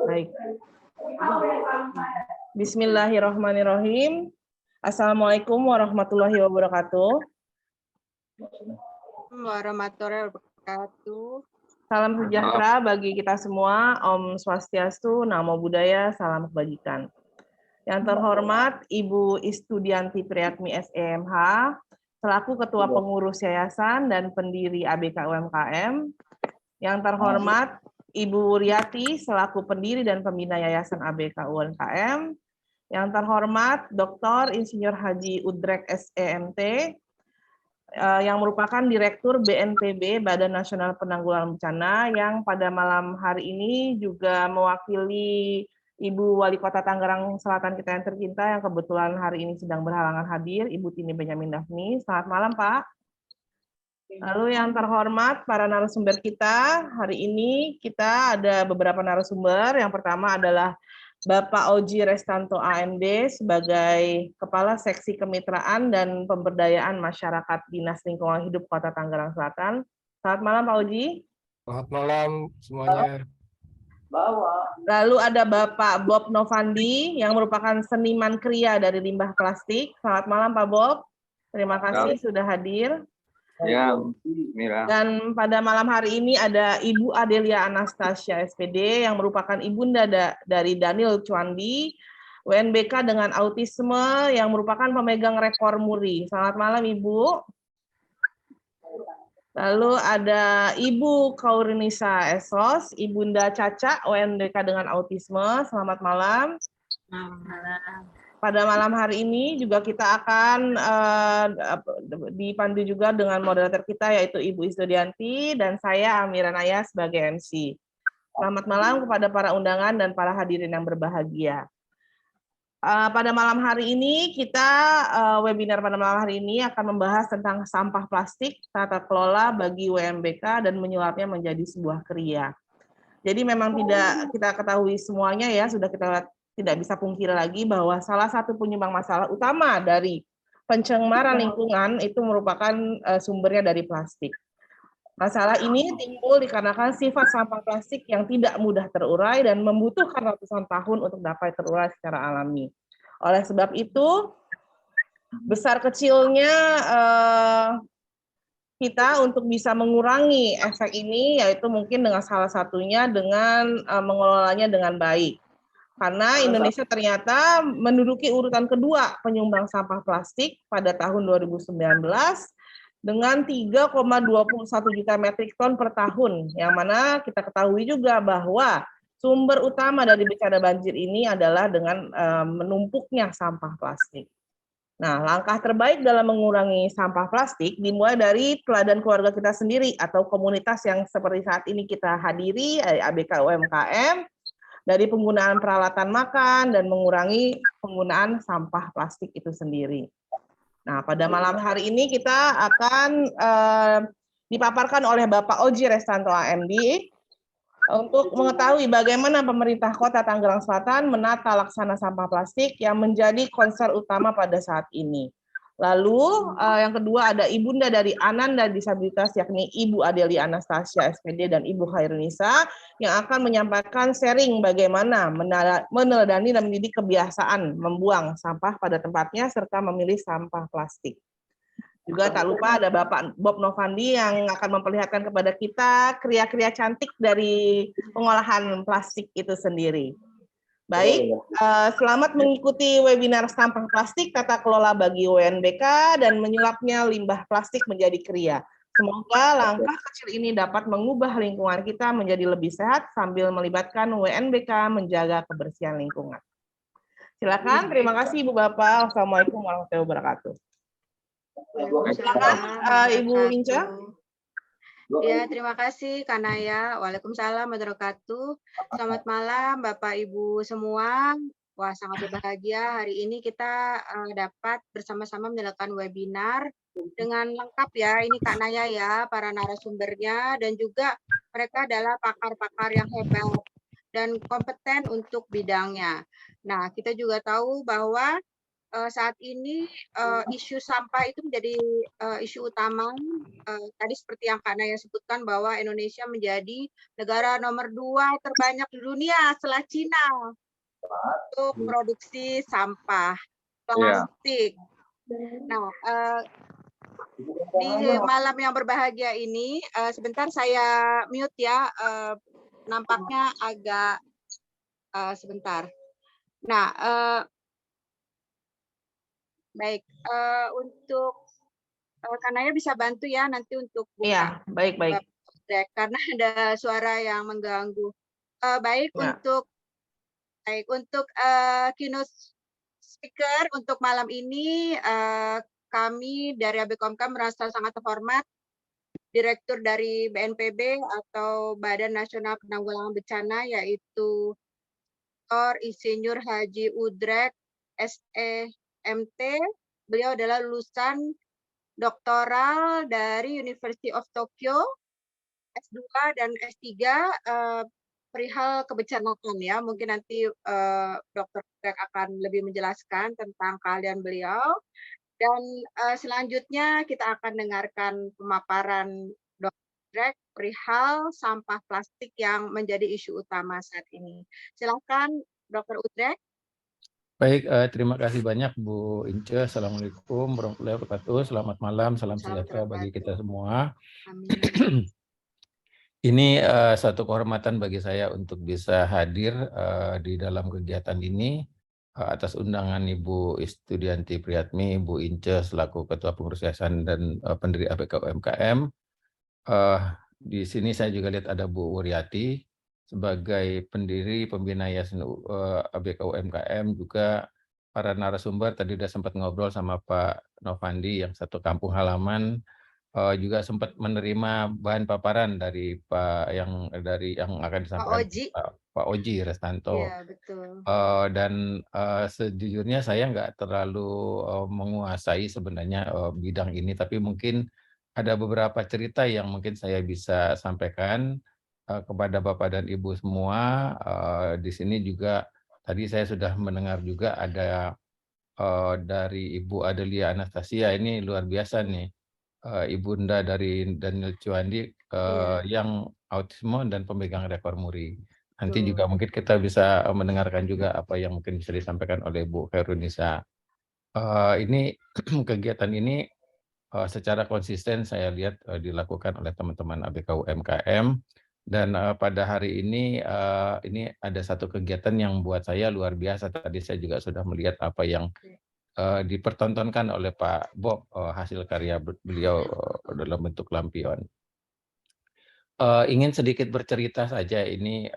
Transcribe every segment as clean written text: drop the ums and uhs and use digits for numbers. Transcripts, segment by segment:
Baik. Bismillahirrahmanirrahim. Assalamualaikum warahmatullahi wabarakatuh. Warahmatullahi wabarakatuh. Salam sejahtera bagi kita semua. Om Swastiastu, Namo Buddhaya, salam kebajikan. Yang terhormat Ibu Istudianti Priyatmi SEMH, selaku Ketua Pengurus Yayasan dan pendiri ABK UMKM. Yang terhormat Ibu Riati, selaku pendiri dan pembina Yayasan ABK UMKM. Yang terhormat Dr. Insinyur Haji Udrek SEMT, yang merupakan Direktur BNPB, Badan Nasional Penanggulangan Bencana, yang pada malam hari ini juga mewakili Ibu Wali Kota Tangerang Selatan kita yang tercinta, yang kebetulan hari ini sedang berhalangan hadir, Ibu Tini Benyamin Daphni. Selamat malam, Pak. Lalu yang terhormat para narasumber kita, hari ini kita ada beberapa narasumber. Yang pertama adalah Bapak Oji Restanto AMD sebagai Kepala Seksi Kemitraan dan Pemberdayaan Masyarakat Dinas Lingkungan Hidup Kota Tangerang Selatan. Selamat malam, Pak Oji. Selamat malam semuanya. Lalu ada Bapak Bob Novandi yang merupakan seniman kriya dari limbah plastik. Selamat malam, Pak Bob. Terima kasih sudah hadir. Ya, Mira. Dan pada malam hari ini ada Ibu Adelia Anastasia SPD yang merupakan ibunda dari Daniel Chwandi, UNBK dengan autisme yang merupakan pemegang rekor muri. Selamat malam, Ibu. Lalu ada Ibu Kaurinisa Esos, Ibunda Caca, UNBK dengan autisme. Selamat malam. Pada malam hari ini juga kita akan dipandu juga dengan moderator kita, yaitu Ibu Istudianti dan saya Amira Naya sebagai MC. Selamat malam kepada para undangan dan para hadirin yang berbahagia. Pada malam hari ini kita webinar pada malam hari ini akan membahas tentang sampah plastik, tata kelola bagi UMBK dan menyulapnya menjadi sebuah kriya. Jadi memang tidak kita ketahui semuanya ya, sudah kita tidak bisa pungkiri lagi bahwa salah satu penyumbang masalah utama dari pencemaran lingkungan itu merupakan sumbernya dari plastik. Masalah ini timbul dikarenakan sifat sampah plastik yang tidak mudah terurai dan membutuhkan ratusan tahun untuk dapat terurai secara alami. Oleh sebab itu, besar kecilnya kita untuk bisa mengurangi efek ini, yaitu mungkin dengan salah satunya dengan mengelolanya dengan baik. Karena Indonesia ternyata menduduki urutan kedua penyumbang sampah plastik pada tahun 2019 dengan 3,21 juta metrik ton per tahun, yang mana kita ketahui juga bahwa sumber utama dari bencana banjir ini adalah dengan menumpuknya sampah plastik. Nah, langkah terbaik dalam mengurangi sampah plastik dimulai dari teladan keluarga kita sendiri atau komunitas yang seperti saat ini kita hadiri, ABK UMKM, dari penggunaan peralatan makan dan mengurangi penggunaan sampah plastik itu sendiri. Nah, pada malam hari ini kita akan dipaparkan oleh Bapak Oji Restanto AMD untuk mengetahui bagaimana pemerintah Kota Tangerang Selatan menata laksana sampah plastik yang menjadi concern utama pada saat ini. Lalu yang kedua ada ibunda dari Ananda Disabilitas, yakni Ibu Adelia Anastasia SPD dan Ibu Khairunisa, yang akan menyampaikan sharing bagaimana meneladani dan mendidik kebiasaan membuang sampah pada tempatnya serta memilih sampah plastik. Juga tak lupa ada Bapak Bob Novandi yang akan memperlihatkan kepada kita kriya-kriya cantik dari pengolahan plastik itu sendiri. Baik, selamat mengikuti webinar sampah plastik tata kelola bagi UNBK dan menyulapnya limbah plastik menjadi kriya. Semoga langkah kecil ini dapat mengubah lingkungan kita menjadi lebih sehat sambil melibatkan UNBK menjaga kebersihan lingkungan. Silakan, terima kasih Ibu Bapak. Wassalamualaikum warahmatullahi wabarakatuh. Silakan Ibu Inca. Ya, terima kasih Kanaya. Waalaikumsalam warahmatullahi wabarakatuh. Selamat malam Bapak Ibu semua. Wah, sangat berbahagia hari ini kita dapat bersama-sama menjalankan webinar dengan lengkap ya. Ini Kak Naya ya, para narasumbernya, dan juga mereka adalah pakar-pakar yang hebat dan kompeten untuk bidangnya. Nah, kita juga tahu bahwa saat ini isu sampah itu menjadi isu utama. Tadi seperti yang Kak Naya sebutkan bahwa Indonesia menjadi negara nomor 2 terbanyak di dunia setelah Cina untuk produksi sampah Iya. plastik. Nah, di malam yang berbahagia ini, sebentar saya mute ya, nampaknya agak sebentar. Nah, baik, untuk Kak Naya bisa bantu ya nanti untuk buka Iya, baik-baik. karena ada suara yang mengganggu. Baik, Ya. untuk keynote speaker untuk malam ini, kami dari ABKOMK merasa sangat terhormat Direktur dari BNPB atau Badan Nasional Penanggulangan Bencana, yaitu Dr. Insinyur Haji Udrek SEMT. Beliau adalah lulusan doktoral dari University of Tokyo, S2 dan S3 perihal kebencanaan ya. Mungkin nanti Dr. Udrek akan lebih menjelaskan tentang keahlian beliau. Dan selanjutnya kita akan dengarkan pemaparan Dr. Udrek perihal sampah plastik yang menjadi isu utama saat ini. Silakan Dr. Udrek. Baik, terima kasih banyak Bu Ince. Assalamualaikum warahmatullahi wabarakatuh. Selamat malam, salam sejahtera bagi kita semua. Amin. Ini satu kehormatan bagi saya untuk bisa hadir di dalam kegiatan ini atas undangan Ibu Istudianti Priyatmi, Bu Ince selaku Ketua Pengurus Yayasan dan pendiri ABK UMKM. Di sini saya juga lihat ada Bu Wuryati sebagai pendiri pembina Yayasan ABK UMKM, juga para narasumber tadi sudah sempat ngobrol sama Pak Novandi yang satu kampung halaman, juga sempat menerima bahan paparan dari Pak yang akan disampaikan Pak Oji Restanto. Iya, betul. Dan sejujurnya saya nggak terlalu menguasai sebenarnya bidang ini, tapi mungkin ada beberapa cerita yang mungkin saya bisa sampaikan kepada Bapak dan Ibu semua. Di sini juga tadi saya sudah mendengar juga ada dari Ibu Adelia Anastasia, ini luar biasa nih, ibunda dari Daniel Cuandi yang autisme dan pemegang rekor muri. Nanti juga mungkin kita bisa mendengarkan juga apa yang mungkin bisa disampaikan oleh Bu Khairunisa. Ini kegiatan ini secara konsisten saya lihat dilakukan oleh teman-teman ABK UMKM, dan pada hari ini ada satu kegiatan yang buat saya luar biasa. Tadi saya juga sudah melihat apa yang dipertontonkan oleh Pak Bob, hasil karya beliau dalam bentuk lampion. Ingin sedikit bercerita saja ini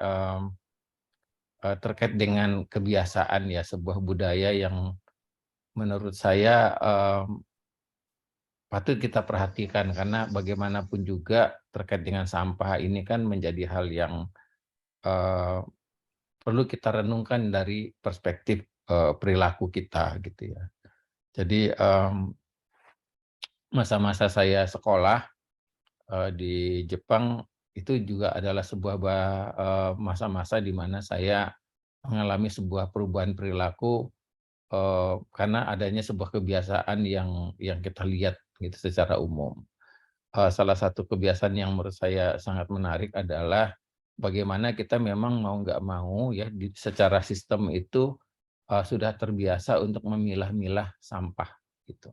terkait dengan kebiasaan ya, sebuah budaya yang menurut saya patut kita perhatikan, karena bagaimanapun juga terkait dengan sampah ini kan menjadi hal yang perlu kita renungkan dari perspektif perilaku kita gitu ya. Jadi masa-masa saya sekolah di Jepang itu juga adalah sebuah masa-masa di mana saya mengalami sebuah perubahan perilaku karena adanya sebuah kebiasaan yang kita lihat gitu secara umum. Salah satu kebiasaan yang menurut saya sangat menarik adalah bagaimana kita memang mau nggak mau ya secara sistem itu sudah terbiasa untuk memilah-milah sampah gitu.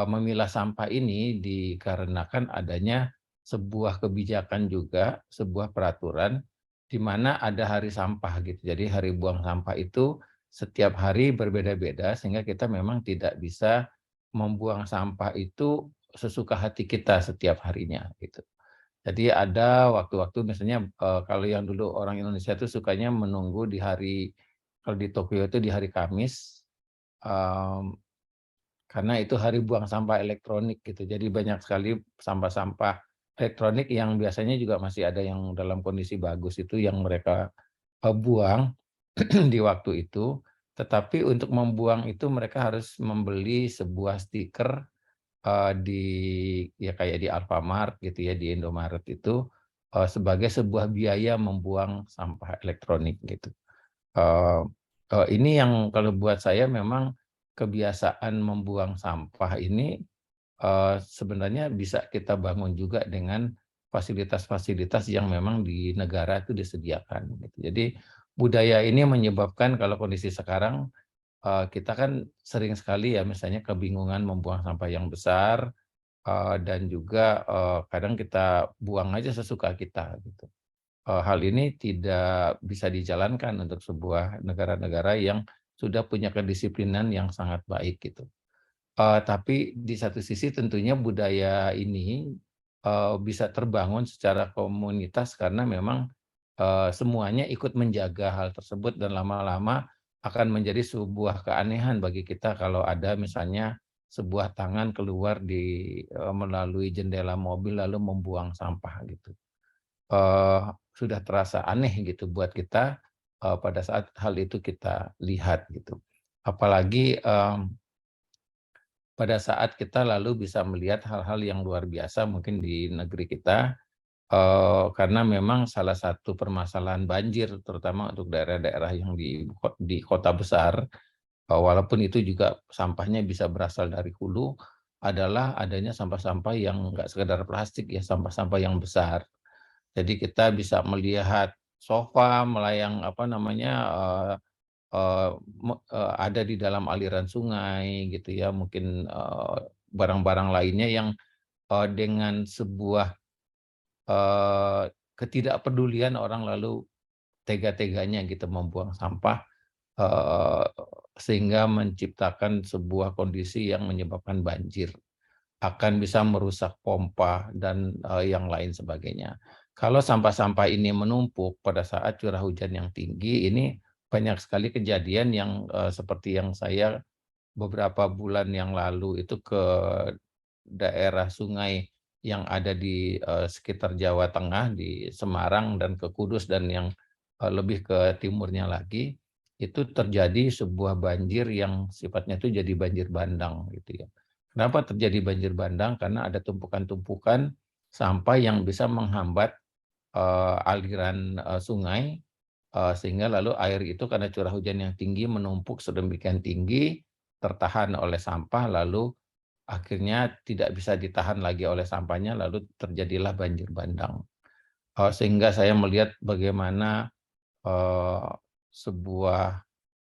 Memilah sampah ini dikarenakan adanya sebuah kebijakan juga, sebuah peraturan di mana ada hari sampah gitu. Jadi hari buang sampah itu setiap hari berbeda-beda, sehingga kita memang tidak bisa membuang sampah itu sesuka hati kita setiap harinya gitu. Jadi ada waktu-waktu misalnya kalau yang dulu orang Indonesia itu sukanya menunggu di hari, kalau di Tokyo itu di hari Kamis, karena itu hari buang sampah elektronik gitu. Jadi banyak sekali sampah-sampah elektronik yang biasanya juga masih ada yang dalam kondisi bagus itu yang mereka buang di waktu itu. Tetapi untuk membuang itu mereka harus membeli sebuah stiker kayak di Alfamart gitu ya, di Indomaret itu sebagai sebuah biaya membuang sampah elektronik gitu. Ini yang kalau buat saya memang kebiasaan membuang sampah ini sebenarnya bisa kita bangun juga dengan fasilitas-fasilitas yang memang di negara itu disediakan, gitu. Jadi budaya ini menyebabkan kalau kondisi sekarang kita kan sering sekali ya misalnya kebingungan membuang sampah yang besar, dan juga kadang kita buang aja sesuka kita, gitu. Hal ini tidak bisa dijalankan untuk sebuah negara-negara yang sudah punya kedisiplinan yang sangat baik, gitu. Tapi di satu sisi tentunya budaya ini bisa terbangun secara komunitas karena memang semuanya ikut menjaga hal tersebut dan lama-lama akan menjadi sebuah keanehan bagi kita kalau ada misalnya sebuah tangan keluar melalui jendela mobil lalu membuang sampah, gitu. Sudah terasa aneh gitu buat kita pada saat hal itu kita lihat, gitu. Apalagi pada saat kita lalu bisa melihat hal-hal yang luar biasa mungkin di negeri kita, karena memang salah satu permasalahan banjir terutama untuk daerah-daerah yang di kota besar, walaupun itu juga sampahnya bisa berasal dari hulu, adalah adanya sampah-sampah yang enggak sekedar plastik ya, sampah-sampah yang besar. Jadi kita bisa melihat sofa melayang apa namanya, ada di dalam aliran sungai gitu ya, mungkin barang-barang lainnya yang dengan sebuah ketidakpedulian orang lalu tega-teganya gitu membuang sampah, eee, sehingga menciptakan sebuah kondisi yang menyebabkan banjir, akan bisa merusak pompa dan yang lain sebagainya. Kalau sampah-sampah ini menumpuk pada saat curah hujan yang tinggi, ini banyak sekali kejadian yang seperti yang saya beberapa bulan yang lalu itu ke daerah sungai yang ada di sekitar Jawa Tengah, di Semarang dan ke Kudus dan yang lebih ke timurnya lagi, itu terjadi sebuah banjir yang sifatnya itu jadi banjir bandang gitu ya. Kenapa terjadi banjir bandang? Karena ada tumpukan-tumpukan sampah yang bisa menghambat aliran sungai, sehingga lalu air itu karena curah hujan yang tinggi menumpuk sedemikian tinggi, tertahan oleh sampah, lalu akhirnya tidak bisa ditahan lagi oleh sampahnya, lalu terjadilah banjir bandang. Sehingga saya melihat bagaimana sebuah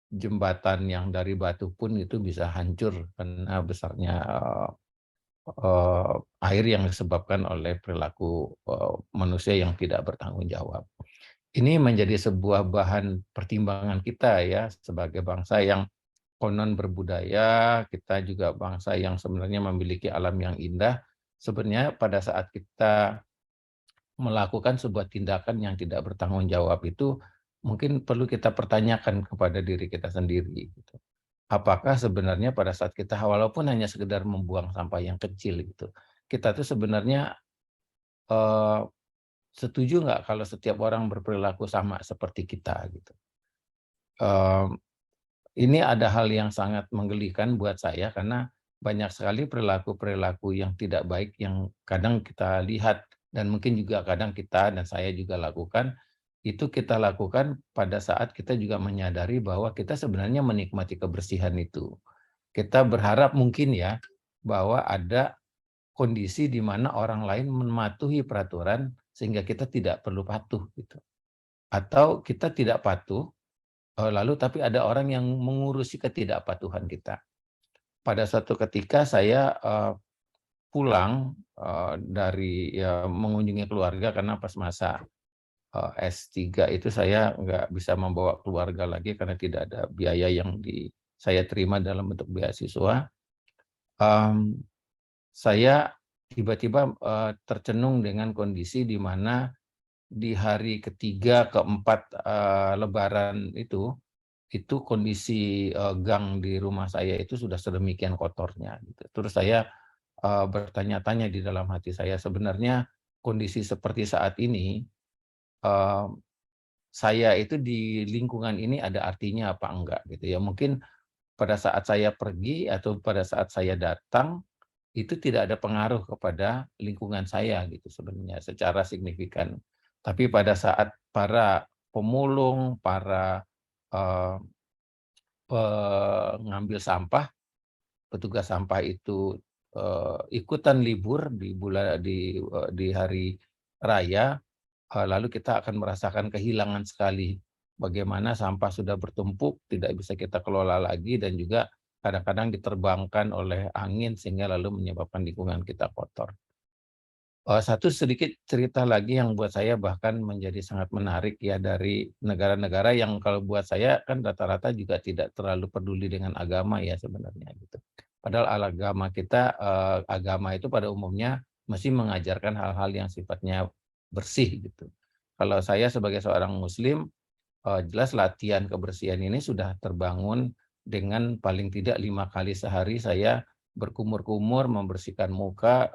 jembatan yang dari batu pun itu bisa hancur karena besarnya air yang disebabkan oleh perilaku manusia yang tidak bertanggung jawab. Ini menjadi sebuah bahan pertimbangan kita ya sebagai bangsa yang konon berbudaya, kita juga bangsa yang sebenarnya memiliki alam yang indah. Sebenarnya pada saat kita melakukan sebuah tindakan yang tidak bertanggung jawab itu mungkin perlu kita pertanyakan kepada diri kita sendiri gitu. Apakah sebenarnya pada saat kita walaupun hanya sekedar membuang sampah yang kecil gitu, kita tuh sebenarnya eh, setuju nggak kalau setiap orang berperilaku sama seperti kita gitu. Eh, ini ada hal yang sangat menggelikan buat saya karena banyak sekali perilaku-perilaku yang tidak baik yang kadang kita lihat dan mungkin juga kadang kita dan saya juga lakukan, itu kita lakukan pada saat kita juga menyadari bahwa kita sebenarnya menikmati kebersihan itu. Kita berharap mungkin ya bahwa ada kondisi di mana orang lain mematuhi peraturan sehingga kita tidak perlu patuh gitu. Atau kita tidak patuh lalu tapi ada orang yang mengurusi ketidakpatuhan kita. Pada suatu ketika saya pulang dari mengunjungi keluarga karena pas masa S3 itu saya nggak bisa membawa keluarga lagi karena tidak ada biaya yang saya terima dalam bentuk beasiswa. Saya tiba-tiba tercenung dengan kondisi di mana di hari ketiga, keempat Lebaran itu kondisi gang di rumah saya itu sudah sedemikian kotornya. Gitu. Terus saya bertanya-tanya di dalam hati saya, sebenarnya kondisi seperti saat ini, saya itu di lingkungan ini ada artinya apa enggak gitu ya. Mungkin pada saat saya pergi atau pada saat saya datang, itu tidak ada pengaruh kepada lingkungan saya gitu sebenarnya secara signifikan. Tapi pada saat para pemulung, para pengambil sampah, petugas sampah itu ikutan libur di hari raya, lalu kita akan merasakan kehilangan sekali bagaimana sampah sudah bertumpuk, tidak bisa kita kelola lagi, dan juga kadang-kadang diterbangkan oleh angin sehingga lalu menyebabkan lingkungan kita kotor. Satu sedikit cerita lagi yang buat saya bahkan menjadi sangat menarik ya, dari negara-negara yang kalau buat saya kan rata-rata juga tidak terlalu peduli dengan agama ya sebenarnya gitu. Padahal agama kita, agama itu pada umumnya mesti mengajarkan hal-hal yang sifatnya bersih gitu. Kalau saya sebagai seorang muslim, jelas latihan kebersihan ini sudah terbangun dengan paling tidak 5 kali sehari saya berkumur-kumur membersihkan muka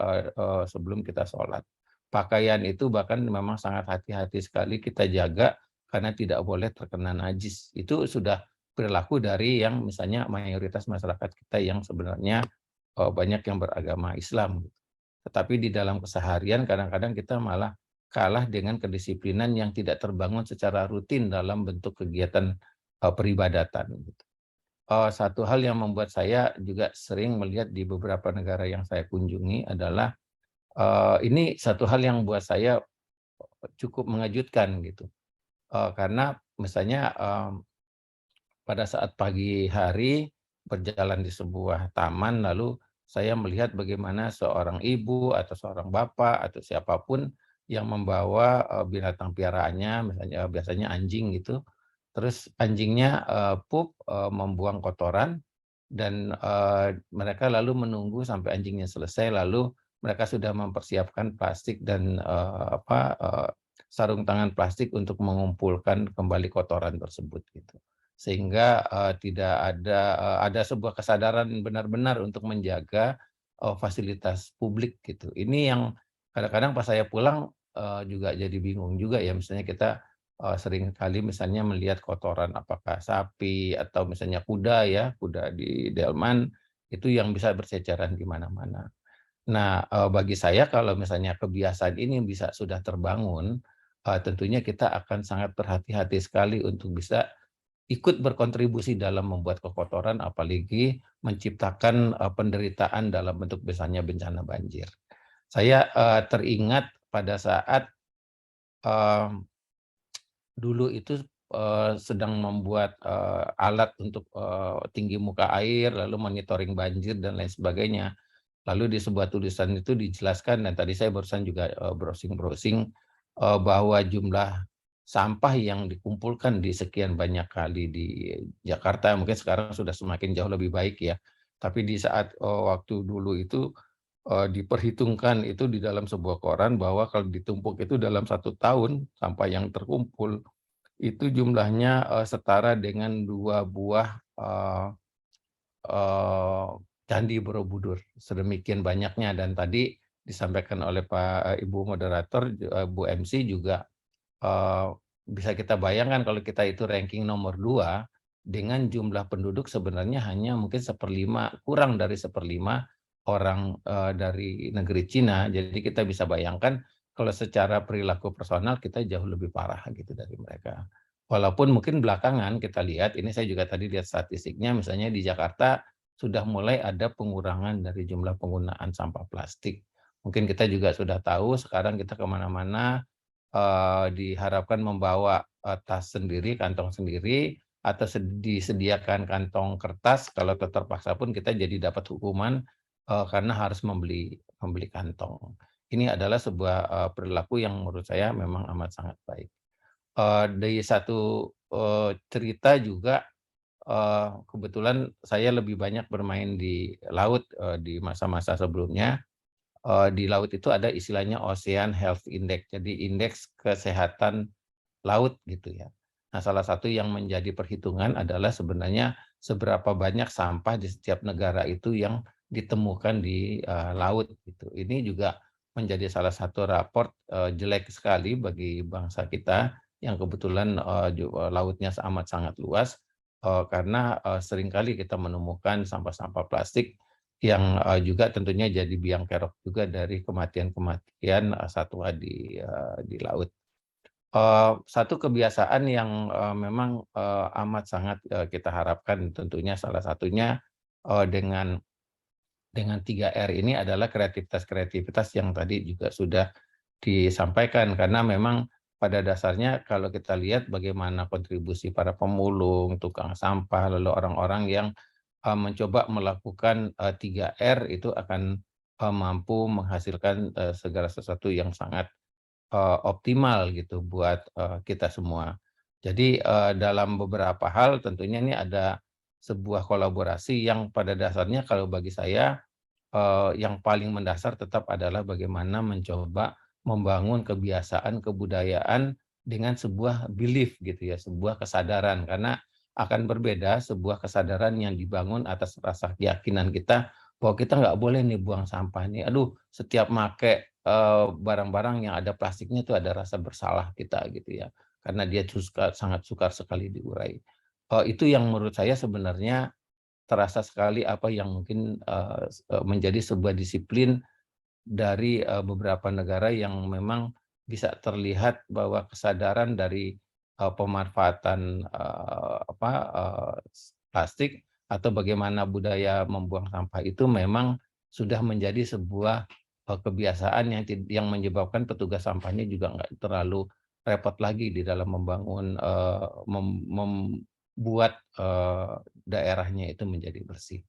sebelum kita sholat. Pakaian itu bahkan memang sangat hati-hati sekali kita jaga karena tidak boleh terkena najis. Itu sudah perilaku dari yang misalnya mayoritas masyarakat kita yang sebenarnya banyak yang beragama Islam. Tetapi di dalam keseharian kadang-kadang kita malah kalah dengan kedisiplinan yang tidak terbangun secara rutin dalam bentuk kegiatan peribadatan. Satu hal yang membuat saya juga sering melihat di beberapa negara yang saya kunjungi adalah ini satu hal yang buat saya cukup mengejutkan gitu. Karena misalnya pada saat pagi hari berjalan di sebuah taman, lalu saya melihat bagaimana seorang ibu atau seorang bapak atau siapapun yang membawa binatang piaraannya, misalnya biasanya anjing gitu, terus anjingnya pup, membuang kotoran, dan mereka lalu menunggu sampai anjingnya selesai, lalu mereka sudah mempersiapkan plastik dan sarung tangan plastik untuk mengumpulkan kembali kotoran tersebut gitu. Sehingga tidak ada sebuah kesadaran benar-benar untuk menjaga fasilitas publik gitu. Ini yang kadang-kadang pas saya pulang juga jadi bingung juga ya, misalnya kita sering kali misalnya melihat kotoran apakah sapi atau misalnya kuda ya, kuda di delman itu yang bisa berceceran di mana-mana. Nah, bagi saya kalau misalnya kebiasaan ini bisa sudah terbangun, tentunya kita akan sangat berhati-hati sekali untuk bisa ikut berkontribusi dalam membuat kekotoran, apalagi menciptakan penderitaan dalam bentuk misalnya bencana banjir. Saya teringat pada saat dulu itu sedang membuat alat untuk tinggi muka air, lalu monitoring banjir dan lain sebagainya. Lalu di sebuah tulisan itu dijelaskan, dan tadi saya barusan juga browsing-browsing bahwa jumlah sampah yang dikumpulkan di sekian banyak kali di Jakarta, mungkin sekarang sudah semakin jauh lebih baik ya. Tapi di saat waktu dulu itu diperhitungkan itu di dalam sebuah koran bahwa kalau ditumpuk itu dalam 1 tahun sampah yang terkumpul itu jumlahnya setara dengan 2 buah Candi Borobudur, sedemikian banyaknya. Dan tadi disampaikan oleh Ibu moderator, Bu MC juga bisa kita bayangkan kalau kita itu ranking nomor 2 dengan jumlah penduduk sebenarnya hanya mungkin 1/5, kurang dari 1/5 orang dari negeri Cina. Jadi kita bisa bayangkan kalau secara perilaku personal kita jauh lebih parah gitu dari mereka. Walaupun mungkin belakangan kita lihat, ini saya juga tadi lihat statistiknya, misalnya di Jakarta sudah mulai ada pengurangan dari jumlah penggunaan sampah plastik. Mungkin kita juga sudah tahu sekarang kita kemana-mana diharapkan membawa tas sendiri, kantong sendiri, atau disediakan kantong kertas. Kalau terpaksa pun kita jadi dapat hukuman karena harus membeli kantong. Ini adalah sebuah perilaku yang menurut saya memang amat sangat baik. Dari satu cerita juga, kebetulan saya lebih banyak bermain di laut di masa-masa sebelumnya. Di laut itu ada istilahnya Ocean Health Index, jadi indeks kesehatan laut gitu ya. Nah, salah satu yang menjadi perhitungan adalah sebenarnya seberapa banyak sampah di setiap negara itu yang ditemukan di laut gitu. Ini juga menjadi salah satu raport jelek sekali bagi bangsa kita yang kebetulan lautnya amat sangat luas, karena seringkali kita menemukan sampah-sampah plastik yang juga tentunya jadi biang kerok juga dari kematian-kematian satwa di laut. satu kebiasaan yang memang amat sangat kita harapkan tentunya salah satunya dengan 3R ini adalah kreativitas yang tadi juga sudah disampaikan, karena memang pada dasarnya kalau kita lihat bagaimana kontribusi para pemulung, tukang sampah, lalu orang-orang yang mencoba melakukan 3R itu akan mampu menghasilkan segala sesuatu yang sangat optimal gitu buat kita semua. Jadi dalam beberapa hal tentunya ini ada sebuah kolaborasi yang pada dasarnya kalau bagi saya yang paling mendasar tetap adalah bagaimana mencoba membangun kebiasaan kebudayaan dengan sebuah belief gitu ya, sebuah kesadaran, karena akan berbeda sebuah kesadaran yang dibangun atas rasa keyakinan kita bahwa kita nggak boleh nih buang sampah nih. Aduh, setiap make barang-barang yang ada plastiknya itu ada rasa bersalah kita gitu ya, karena dia sangat sukar sekali diurai. Itu yang menurut saya sebenarnya terasa sekali apa yang mungkin menjadi sebuah disiplin dari beberapa negara yang memang bisa terlihat bahwa kesadaran dari pemanfaatan plastik atau bagaimana budaya membuang sampah itu memang sudah menjadi sebuah kebiasaan yang menyebabkan petugas sampahnya juga nggak terlalu repot lagi di dalam membangun membuat daerahnya itu menjadi bersih.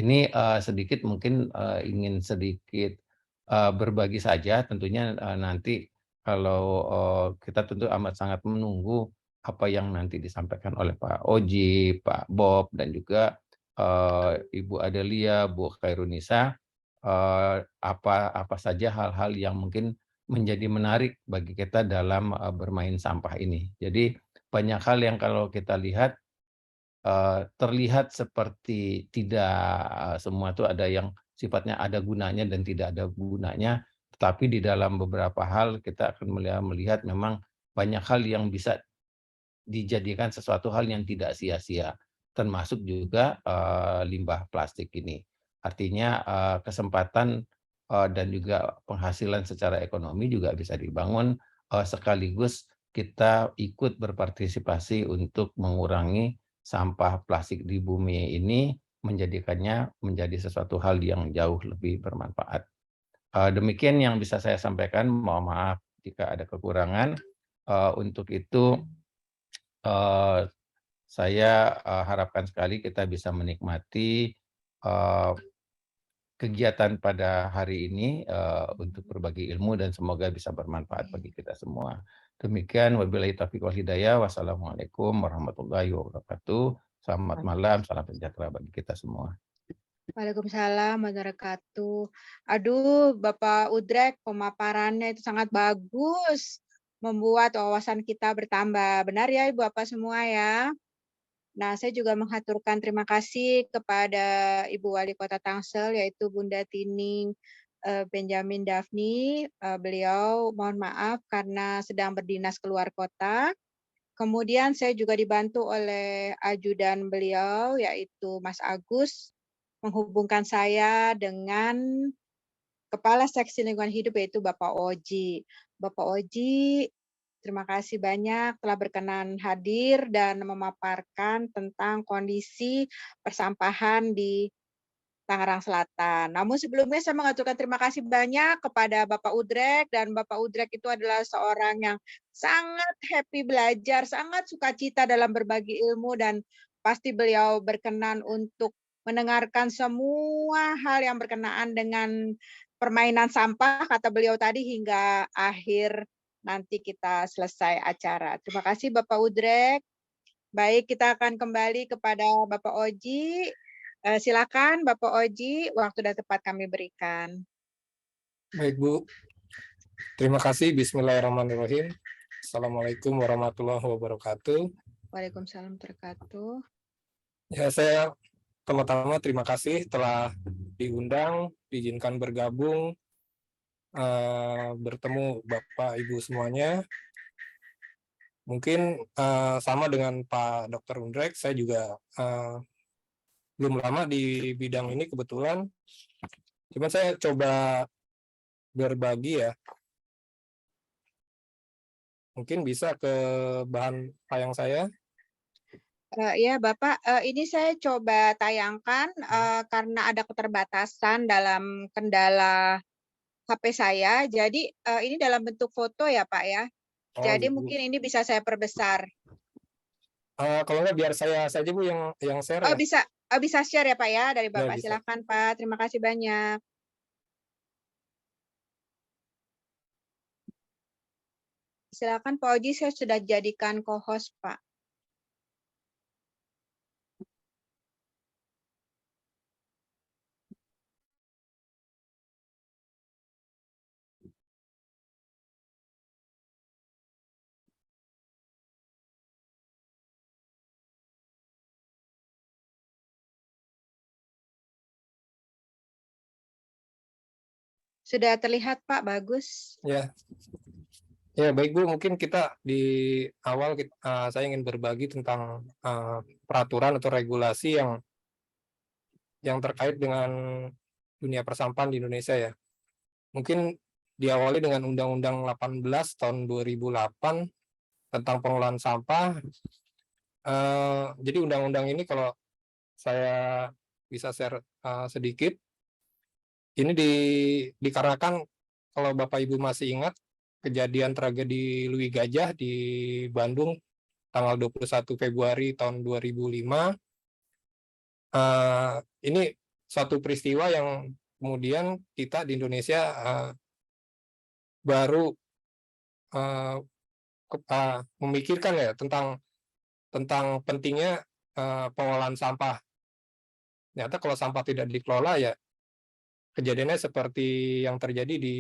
Ini sedikit mungkin ingin sedikit berbagi saja, tentunya nanti kalau kita tentu amat sangat menunggu apa yang nanti disampaikan oleh Pak Oji, Pak Bob, dan juga Ibu Adelia, Bu Khairunisa, apa saja hal-hal yang mungkin menjadi menarik bagi kita dalam bermain sampah ini. Jadi banyak hal yang kalau kita lihat terlihat seperti tidak semua itu ada yang sifatnya ada gunanya dan tidak ada gunanya, tetapi di dalam beberapa hal kita akan melihat memang banyak hal yang bisa dijadikan sesuatu hal yang tidak sia-sia, termasuk juga limbah plastik ini. Artinya kesempatan dan juga penghasilan secara ekonomi juga bisa dibangun sekaligus kita ikut berpartisipasi untuk mengurangi sampah plastik di bumi ini, menjadikannya menjadi sesuatu hal yang jauh lebih bermanfaat. Demikian yang bisa saya sampaikan, mohon maaf jika ada kekurangan. Untuk itu saya harapkan sekali kita bisa menikmati kegiatan pada hari ini untuk berbagi ilmu dan semoga bisa bermanfaat bagi kita semua. Demikian, wabillahi taufiq wal hidayah. Wassalamualaikum warahmatullahi wabarakatuh. Selamat malam, salam sejahtera bagi kita semua. Waalaikumsalam warahmatullahi wabarakatuh. Aduh, Bapak Udrek, pemaparannya itu sangat bagus, membuat wawasan kita bertambah. Benar ya, Ibu Bapak semua ya? Nah, saya juga menghaturkan terima kasih kepada Ibu Wali Kota Tangsel, yaitu Bunda Tining Benjamin Daphni. Beliau mohon maaf karena sedang berdinas keluar kota. Kemudian saya juga dibantu oleh ajudan beliau, yaitu Mas Agus, menghubungkan saya dengan Kepala Seksi Lingkungan Hidup, yaitu Bapak Oji. Bapak Oji, terima kasih banyak telah berkenan hadir dan memaparkan tentang kondisi persampahan di Tangerang Selatan. Namun sebelumnya saya mengaturkan terima kasih banyak kepada Bapak Udrek, dan Bapak Udrek itu adalah seorang yang sangat happy belajar, sangat sukacita dalam berbagi ilmu, dan pasti beliau berkenan untuk mendengarkan semua hal yang berkenaan dengan permainan sampah, kata beliau tadi, hingga akhir nanti kita selesai acara. Terima kasih Bapak Udrek. Baik, kita akan kembali kepada Bapak Oji. Silakan Bapak Oji, waktu dan tempat kami berikan. Baik Bu, terima kasih. Bismillahirrahmanirrahim. Assalamualaikum warahmatullahi wabarakatuh. Waalaikumsalam warahmatullahi wabarakatuh. Ya, saya pertama-tama terima kasih telah diundang, diizinkan bergabung, bertemu Bapak Ibu semuanya. Mungkin sama dengan Pak Dr. Undrek, saya juga belum lama di bidang ini kebetulan. Cuma saya coba berbagi ya. Mungkin bisa ke bahan tayang saya. Ya, Bapak, ini saya coba tayangkan karena ada keterbatasan dalam kendala HP saya. Jadi ini dalam bentuk foto ya, Pak ya. Oh Jadi gitu. mungkin ini bisa saya perbesar. Kalau nggak biar saya saja Bu yang share Oh, ya. bisa share ya, Pak ya, dari Ya Bapak. bisa. Silakan, Pak. Terima kasih banyak. Silakan Pak Oji, saya sudah jadikan co-host, Pak. Sudah terlihat, Pak, bagus. Ya. Ya baik Bu, mungkin kita di awal saya ingin berbagi tentang peraturan atau regulasi yang terkait dengan dunia persampahan di Indonesia ya. Mungkin diawali dengan Undang-Undang 18 tahun 2008 tentang pengelolaan sampah. Jadi undang-undang ini kalau saya bisa share sedikit, ini dikarenakan kalau Bapak Ibu masih ingat kejadian tragedi Louis Gajah di Bandung tanggal 21 Februari tahun 2005. Ini suatu peristiwa yang kemudian kita di Indonesia baru memikirkan ya tentang pentingnya pengolahan sampah. Ternyata kalau sampah tidak dikelola ya kejadiannya seperti yang terjadi di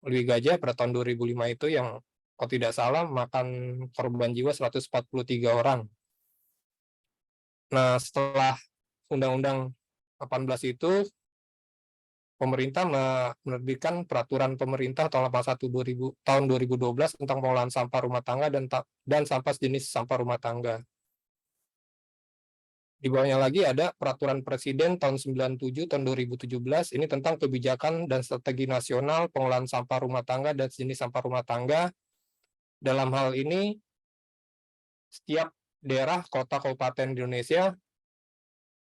Louis Gajah pada tahun 2005 itu yang kalau tidak salah makan korban jiwa 143 orang. Nah, setelah Undang-Undang 18 itu, pemerintah menerbitkan peraturan pemerintah tahun 81 tahun 2012 tentang pengolahan sampah rumah tangga dan sampah sejenis sampah rumah tangga. Di bawahnya lagi ada peraturan presiden tahun 97 tahun 2017 ini tentang kebijakan dan strategi nasional pengolahan sampah rumah tangga dan sejenis sampah rumah tangga. Dalam hal ini setiap daerah kota kabupaten di Indonesia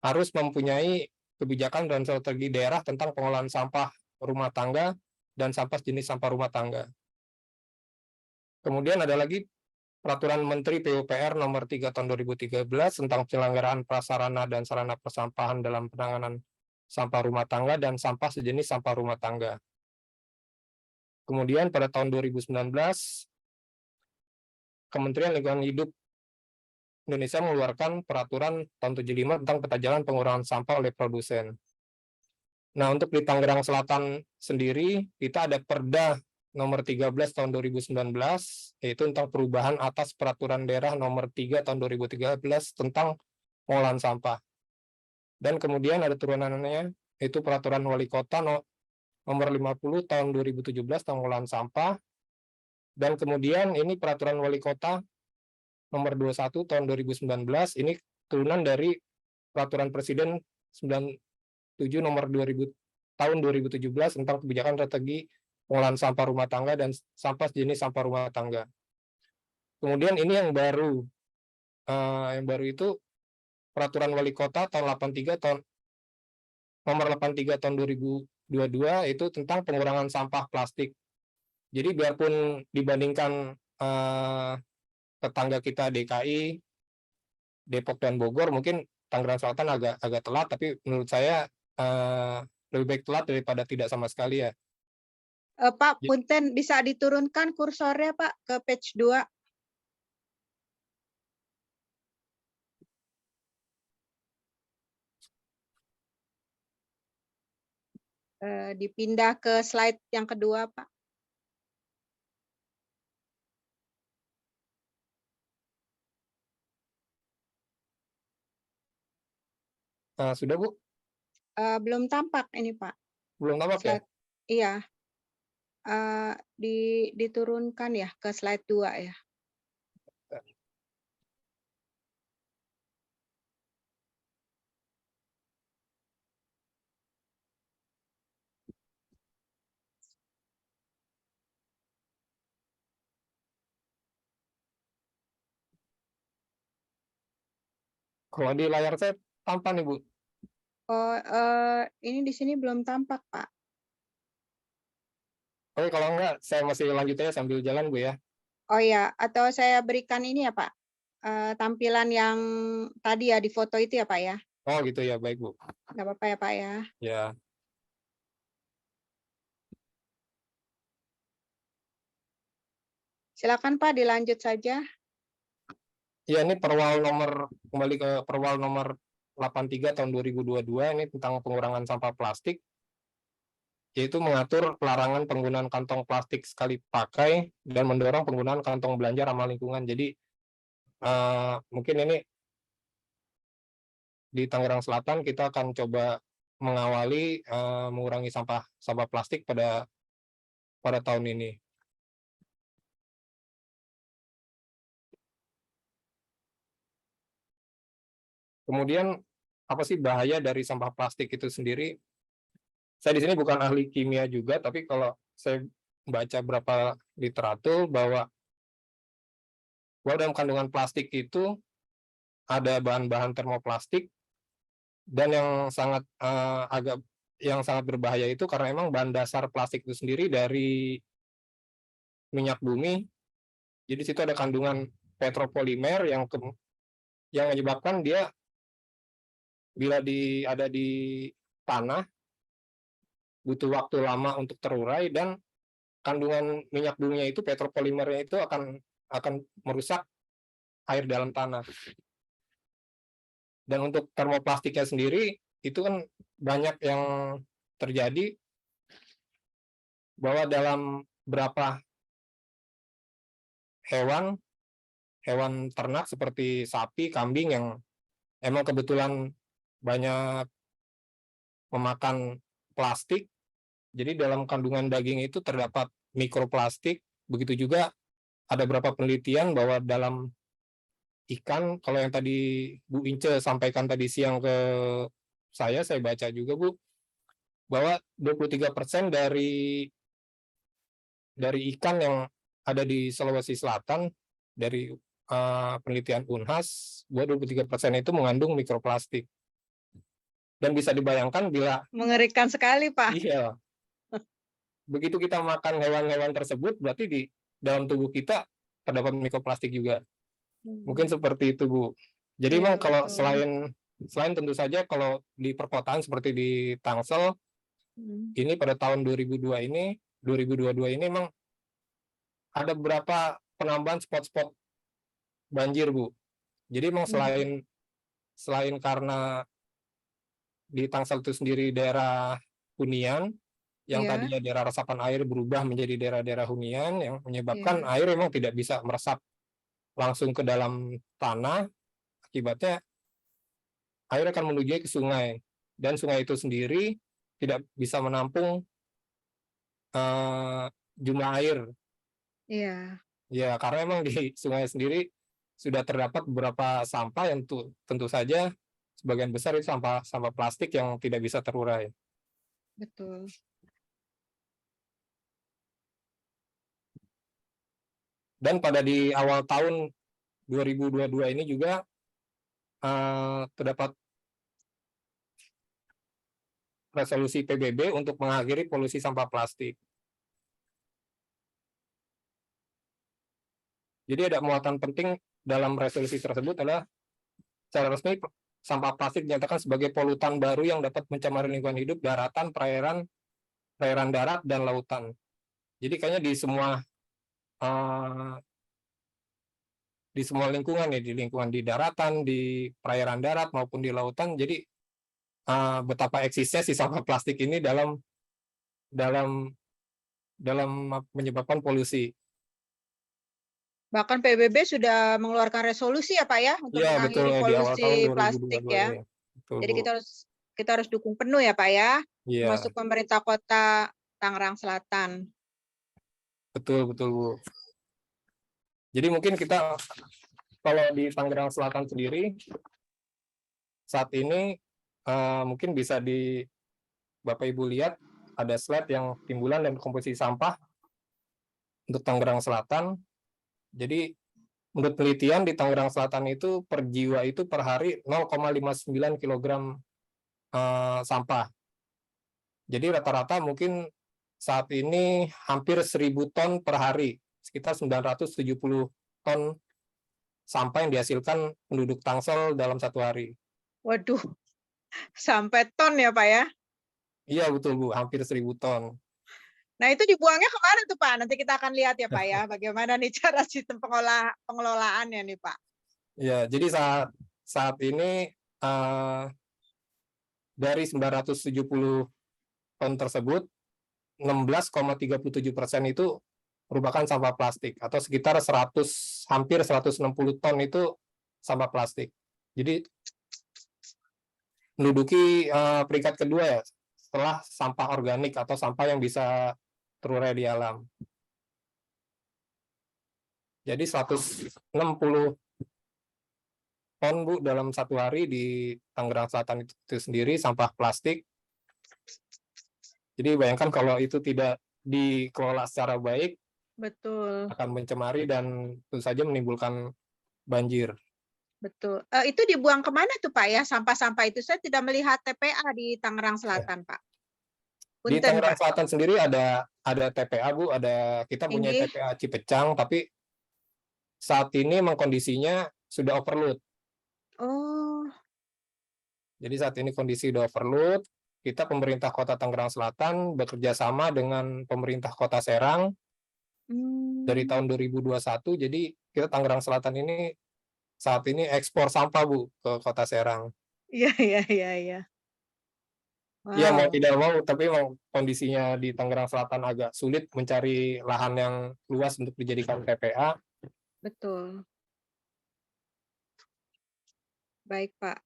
harus mempunyai kebijakan dan strategi daerah tentang pengolahan sampah rumah tangga dan sampah jenis sampah rumah tangga. Kemudian ada lagi Peraturan Menteri PUPR Nomor 3 Tahun 2013 tentang penyelenggaraan prasarana dan sarana persampahan dalam penanganan sampah rumah tangga dan sampah sejenis sampah rumah tangga. Kemudian pada tahun 2019, Kementerian Lingkungan Hidup Indonesia mengeluarkan peraturan tahun 75 tentang peta jalan pengurangan sampah oleh produsen. Nah, untuk di Tangerang Selatan sendiri, kita ada Perda nomor 13 tahun 2019, yaitu tentang perubahan atas peraturan daerah nomor 3 tahun 2013 tentang pengolahan sampah. Dan kemudian ada turunannya, yaitu peraturan wali kota nomor 50 tahun 2017 tentang pengolahan sampah. Dan kemudian ini peraturan wali kota nomor 21 tahun 2019, ini turunan dari peraturan presiden 97 nomor 2000 tahun 2017 tentang kebijakan strategi pengolahan sampah rumah tangga dan sampah jenis sampah rumah tangga. Kemudian ini yang baru itu peraturan wali kota tahun 83 tahun nomor 83 tahun 2022 itu tentang pengurangan sampah plastik. Jadi biarpun dibandingkan tetangga kita DKI, Depok dan Bogor mungkin Tangerang Selatan agak telat, tapi menurut saya lebih baik telat daripada tidak sama sekali ya. Pak, punten bisa diturunkan kursornya Pak ke page 2. Dipindah ke slide yang kedua Pak. Sudah Bu? Belum tampak ini Pak. Belum tampak ya? Iya. Diturunkan ya ke slide 2 ya. Kalau di layar saya tampak nih, Bu. Oh, ini di sini belum tampak, Pak. Oke, kalau enggak, saya masih lanjut aja sambil jalan, Bu, ya. Oh ya, atau saya berikan ini ya, Pak, tampilan yang tadi ya, di foto itu ya, Pak, ya? Oh, gitu ya, baik, Bu. Nggak apa-apa ya, Pak, ya? Ya. Silakan, Pak, dilanjut saja. Ya, ini kembali ke Perwal nomor 83 tahun 2022, ini tentang pengurangan sampah plastik, yaitu mengatur pelarangan penggunaan kantong plastik sekali pakai dan mendorong penggunaan kantong belanja ramah lingkungan. Jadi, mungkin ini di Tangerang Selatan kita akan coba mengawali mengurangi sampah plastik pada tahun ini. Kemudian apa sih bahaya dari sampah plastik itu sendiri? Saya di sini bukan ahli kimia juga, tapi kalau saya baca berapa literatur bahwa dalam kandungan plastik itu ada bahan-bahan termoplastik, dan yang sangat berbahaya itu karena emang bahan dasar plastik itu sendiri dari minyak bumi. Jadi situ ada kandungan petropolimer yang menyebabkan dia bila ada di tanah butuh waktu lama untuk terurai, dan kandungan minyak buminya itu, petropolimernya itu akan merusak air dalam tanah. Dan untuk termoplastiknya sendiri itu kan banyak yang terjadi bahwa dalam berapa hewan ternak seperti sapi, kambing yang emang kebetulan banyak memakan plastik, jadi dalam kandungan daging itu terdapat mikroplastik. Begitu juga ada beberapa penelitian bahwa dalam ikan, kalau yang tadi Bu Ince sampaikan tadi siang ke saya baca juga, Bu, bahwa 23% dari ikan yang ada di Sulawesi Selatan dari penelitian Unhas, bahwa 23% itu mengandung mikroplastik. Dan bisa dibayangkan bila Mengerikan sekali, Pak. iya, begitu kita makan hewan-hewan tersebut, berarti di dalam tubuh kita terdapat mikroplastik juga. Mungkin seperti itu, Bu. Jadi memang kalau selain tentu saja kalau di perkotaan seperti di Tangsel, ini pada tahun 2022 ini memang ada beberapa penambahan spot-spot banjir, Bu. Jadi memang selain karena di Tangsel itu sendiri daerah hunian, yang tadinya daerah resapan air berubah menjadi daerah-daerah hunian, yang menyebabkan air memang tidak bisa meresap langsung ke dalam tanah. Akibatnya air akan menuju ke sungai, dan sungai itu sendiri tidak bisa menampung jumlah air. Iya. Ya, karena memang di sungai sendiri sudah terdapat beberapa sampah yang tentu saja sebagian besar itu sampah plastik yang tidak bisa terurai. Betul. Dan pada di awal tahun 2022 ini juga terdapat resolusi PBB untuk mengakhiri polusi sampah plastik. Jadi ada muatan penting dalam resolusi tersebut adalah secara resmi sampah plastik dinyatakan sebagai polutan baru yang dapat mencemari lingkungan hidup, daratan, perairan darat, dan lautan. Jadi kayaknya di semua lingkungan ya, di lingkungan di daratan, di perairan darat maupun di lautan. Jadi betapa eksisnya si sampah plastik ini dalam menyebabkan polusi. Bahkan PBB sudah mengeluarkan resolusi ya, Pak, ya, untuk mengakhiri polusi plastik ya. Betul, jadi Bu. kita harus dukung penuh ya, Pak, ya, termasuk pemerintah Kota Tangerang Selatan. Betul, Bu. Jadi mungkin kita kalau di Tangerang Selatan sendiri saat ini mungkin bisa di Bapak Ibu lihat ada slide yang timbulan dan komposisi sampah untuk Tangerang Selatan. Jadi Menurut penelitian di Tangerang Selatan itu per jiwa itu per hari 0,59 kg sampah. Jadi rata-rata mungkin saat ini hampir 1.000 ton per hari, sekitar 970 ton sampah yang dihasilkan penduduk Tangsel dalam satu hari. Waduh, sampai ton ya Pak ya? Iya betul Bu, hampir 1.000 ton. Nah itu dibuangnya kemana tuh Pak? Nanti kita akan lihat ya Pak ya, bagaimana nih cara sistem pengelolaannya nih Pak. Ya, jadi saat ini dari 970 ton tersebut, 16,37% itu merupakan sampah plastik atau sekitar hampir 160 ton itu sampah plastik. Jadi menduduki peringkat kedua ya setelah sampah organik atau sampah yang bisa terurai di alam. Jadi 160 ton Bu dalam satu hari di Tangerang Selatan itu sendiri sampah plastik. Jadi bayangkan kalau itu tidak dikelola secara baik, Betul, akan mencemari dan tentu saja menimbulkan banjir. betul. Itu dibuang kemana tuh Pak ya? Sampah-sampah itu saya tidak melihat TPA di Tangerang Selatan Pak. Di Punten Tangerang Pak. Selatan sendiri ada TPA Bu, kita punya Ini. TPA Cipecang, tapi saat ini memang kondisinya sudah overload. Oh, Jadi saat ini kondisi sudah overload. Kita pemerintah Kota Tangerang Selatan bekerja sama dengan pemerintah Kota Serang dari tahun 2021. Jadi kita Tangerang Selatan ini saat ini ekspor sampah Bu ke Kota Serang. iya. Ya mau Wow, tidak mau, tapi memang kondisinya di Tangerang Selatan agak sulit mencari lahan yang luas untuk dijadikan TPA. betul. Baik Pak.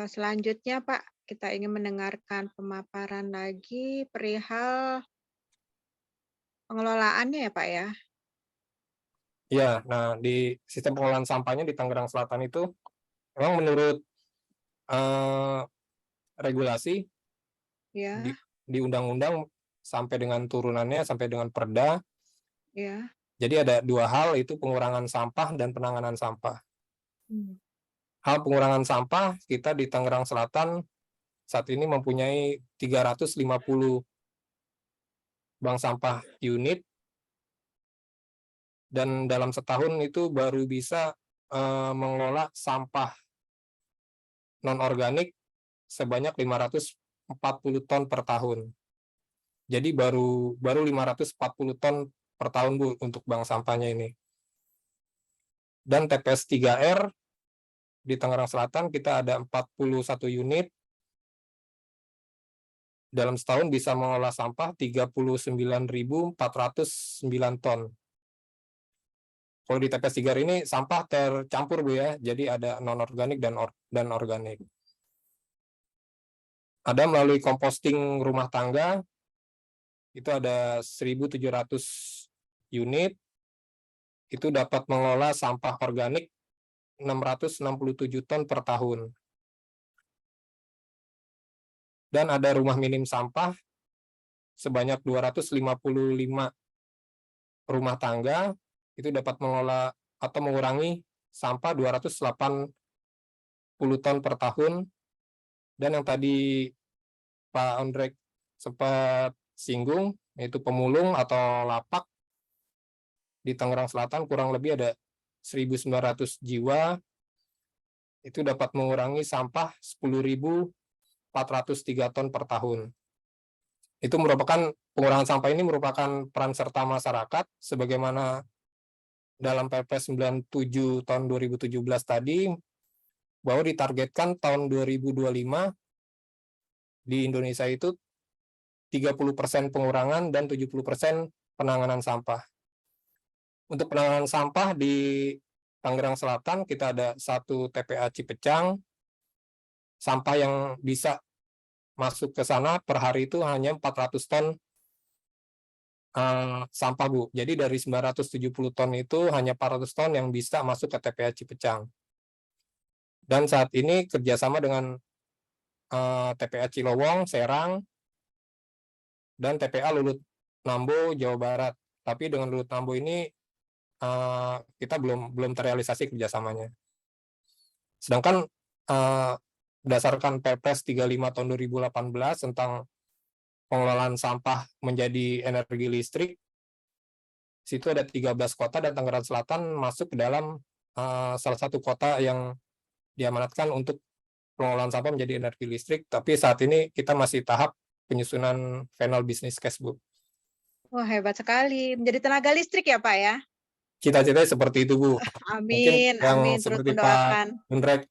Selanjutnya Pak, kita ingin mendengarkan pemaparan lagi perihal pengelolaannya ya Pak ya. Ya, nah di sistem pengelolaan sampahnya di Tangerang Selatan itu memang menurut regulasi Ya, di undang-undang sampai dengan turunannya sampai dengan Perda. ya. Jadi ada dua hal, itu pengurangan sampah dan penanganan sampah. Hal pengurangan sampah, kita di Tangerang Selatan saat ini mempunyai 350 bank sampah unit, dan dalam setahun itu baru bisa mengelola sampah non-organik sebanyak 540 ton per tahun. Jadi baru 540 ton per tahun Bu untuk bank sampahnya ini. Dan TPS 3R di Tangerang Selatan kita ada 41 unit. Dalam setahun bisa mengolah sampah 39.409 ton. Kalau di TPS 3R ini sampah tercampur Bu ya, jadi ada non-organik dan organik. Ada melalui composting rumah tangga, itu ada 1.700 unit, itu dapat mengelola sampah organik 667 ton per tahun. Dan ada rumah minim sampah sebanyak 255 rumah tangga, itu dapat mengelola atau mengurangi sampah 280 ton per tahun. Dan yang tadi Pak Ondrek sempat singgung, yaitu pemulung atau lapak di Tangerang Selatan kurang lebih ada 1.900 jiwa, itu dapat mengurangi sampah 10.403 ton per tahun. Itu merupakan pengurangan sampah ini merupakan peran serta masyarakat, sebagaimana dalam PP 97 tahun 2017 tadi, bahwa ditargetkan tahun 2025 di Indonesia itu 30% pengurangan dan 70% penanganan sampah. Untuk penanganan sampah di Tangerang Selatan kita ada 1 TPA Cipecang. Sampah yang bisa masuk ke sana per hari itu hanya 400 ton sampah Bu. Jadi dari 970 ton itu hanya 400 ton yang bisa masuk ke TPA Cipecang. Dan saat ini kerjasama dengan TPA Cilowong, Serang, dan TPA Lulut Nambo, Jawa Barat. Tapi dengan Lulut Nambo ini kita belum terrealisasi kerjasamanya. Sedangkan berdasarkan Perpres 35 tahun 2018 tentang pengelolaan sampah menjadi energi listrik, situ ada 13 kota dan Tangerang Selatan masuk ke dalam salah satu kota yang diamanatkan untuk pengelolaan sampah menjadi energi listrik, tapi saat ini kita masih tahap penyusunan final business case, Bu. Wah, hebat sekali. Menjadi tenaga listrik ya, Pak ya? Cita-citanya seperti itu, Bu. Mungkin Amin, yang amin. Terus seperti Pak mendoakan. Hendrek,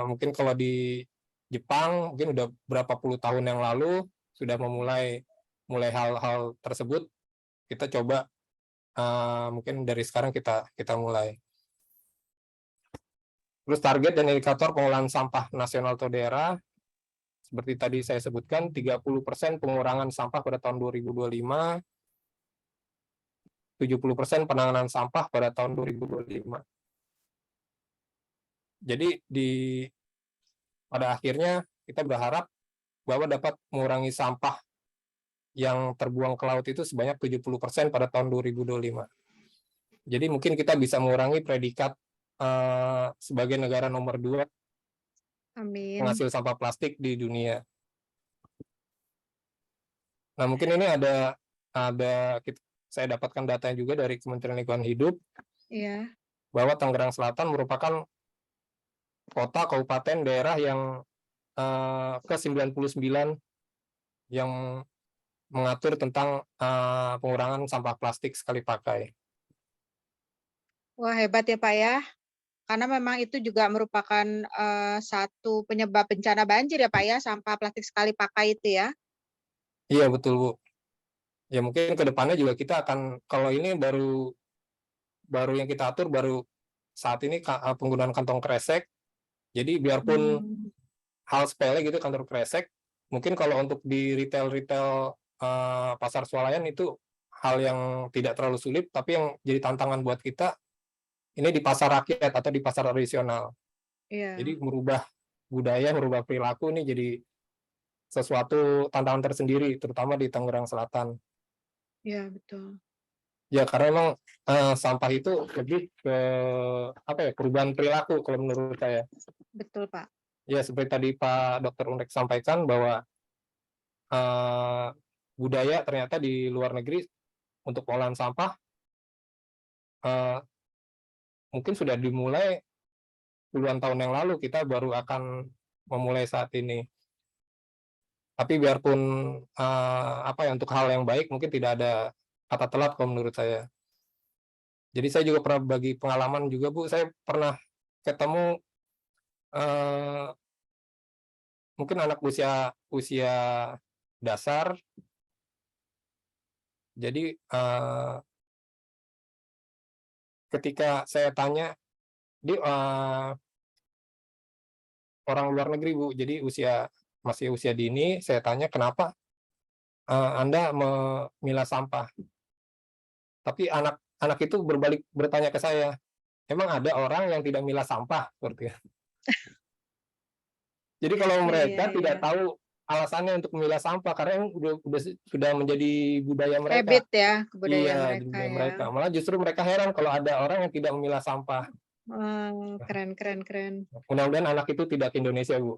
mungkin kalau di Jepang mungkin udah berapa puluh tahun yang lalu sudah mulai hal-hal tersebut. Kita coba mungkin dari sekarang kita mulai. Terus target dan indikator pengelolaan sampah nasional atau daerah, seperti tadi saya sebutkan, 30% pengurangan sampah pada tahun 2025, 70% penanganan sampah pada tahun 2025. Jadi pada akhirnya kita berharap bahwa dapat mengurangi sampah yang terbuang ke laut itu sebanyak 70% pada tahun 2025. Jadi mungkin kita bisa mengurangi predikat sebagai negara nomor 2 Amin. penghasil sampah plastik di dunia. Nah, mungkin ini saya dapatkan datanya juga dari Kementerian Lingkungan Hidup, Iya. bahwa Tangerang Selatan merupakan kota, kabupaten, daerah yang ke-99 yang mengatur tentang pengurangan sampah plastik sekali pakai. Wah, hebat ya, Pak ya. Karena memang itu juga merupakan satu penyebab bencana banjir ya, Pak ya, sampah plastik sekali pakai itu ya. Iya, betul, Bu. Ya mungkin ke depannya juga kita akan, kalau ini baru yang kita atur baru saat ini penggunaan kantong kresek. Jadi biarpun hal sepele gitu kantong kresek, mungkin kalau untuk di retail pasar swalayan itu hal yang tidak terlalu sulit, tapi yang jadi tantangan buat kita ini di pasar rakyat atau di pasar tradisional. Iya. Jadi merubah budaya, merubah perilaku ini jadi sesuatu tantangan tersendiri, terutama di Tangerang Selatan. Iya, betul. Ya, karena memang sampah itu lebih ke perubahan perilaku kalau menurut saya. Betul, Pak. Ya, seperti tadi Pak Dr. Undek sampaikan bahwa budaya ternyata di luar negeri untuk pengolahan sampah mungkin sudah dimulai puluhan tahun yang lalu, kita baru akan memulai saat ini. Tapi biarpun untuk hal yang baik mungkin tidak ada kata telat kalau menurut saya. Jadi saya juga pernah bagi pengalaman juga, Bu. Saya pernah ketemu mungkin anak usia dasar. Jadi ketika saya tanya, dia orang luar negeri, Bu. Jadi masih usia dini, saya tanya kenapa Anda memilah sampah. Tapi anak itu berbalik bertanya ke saya, emang ada orang yang tidak milah sampah seperti itu. Jadi kalau mereka tidak tahu alasannya untuk memilah sampah karena sudah menjadi budaya mereka. Habit ya, kebudayaan Iya, mereka budaya ya. mereka. Malah justru mereka heran kalau ada orang yang tidak memilah sampah. Keren. Mudah-mudahan anak itu tidak ke Indonesia, Bu.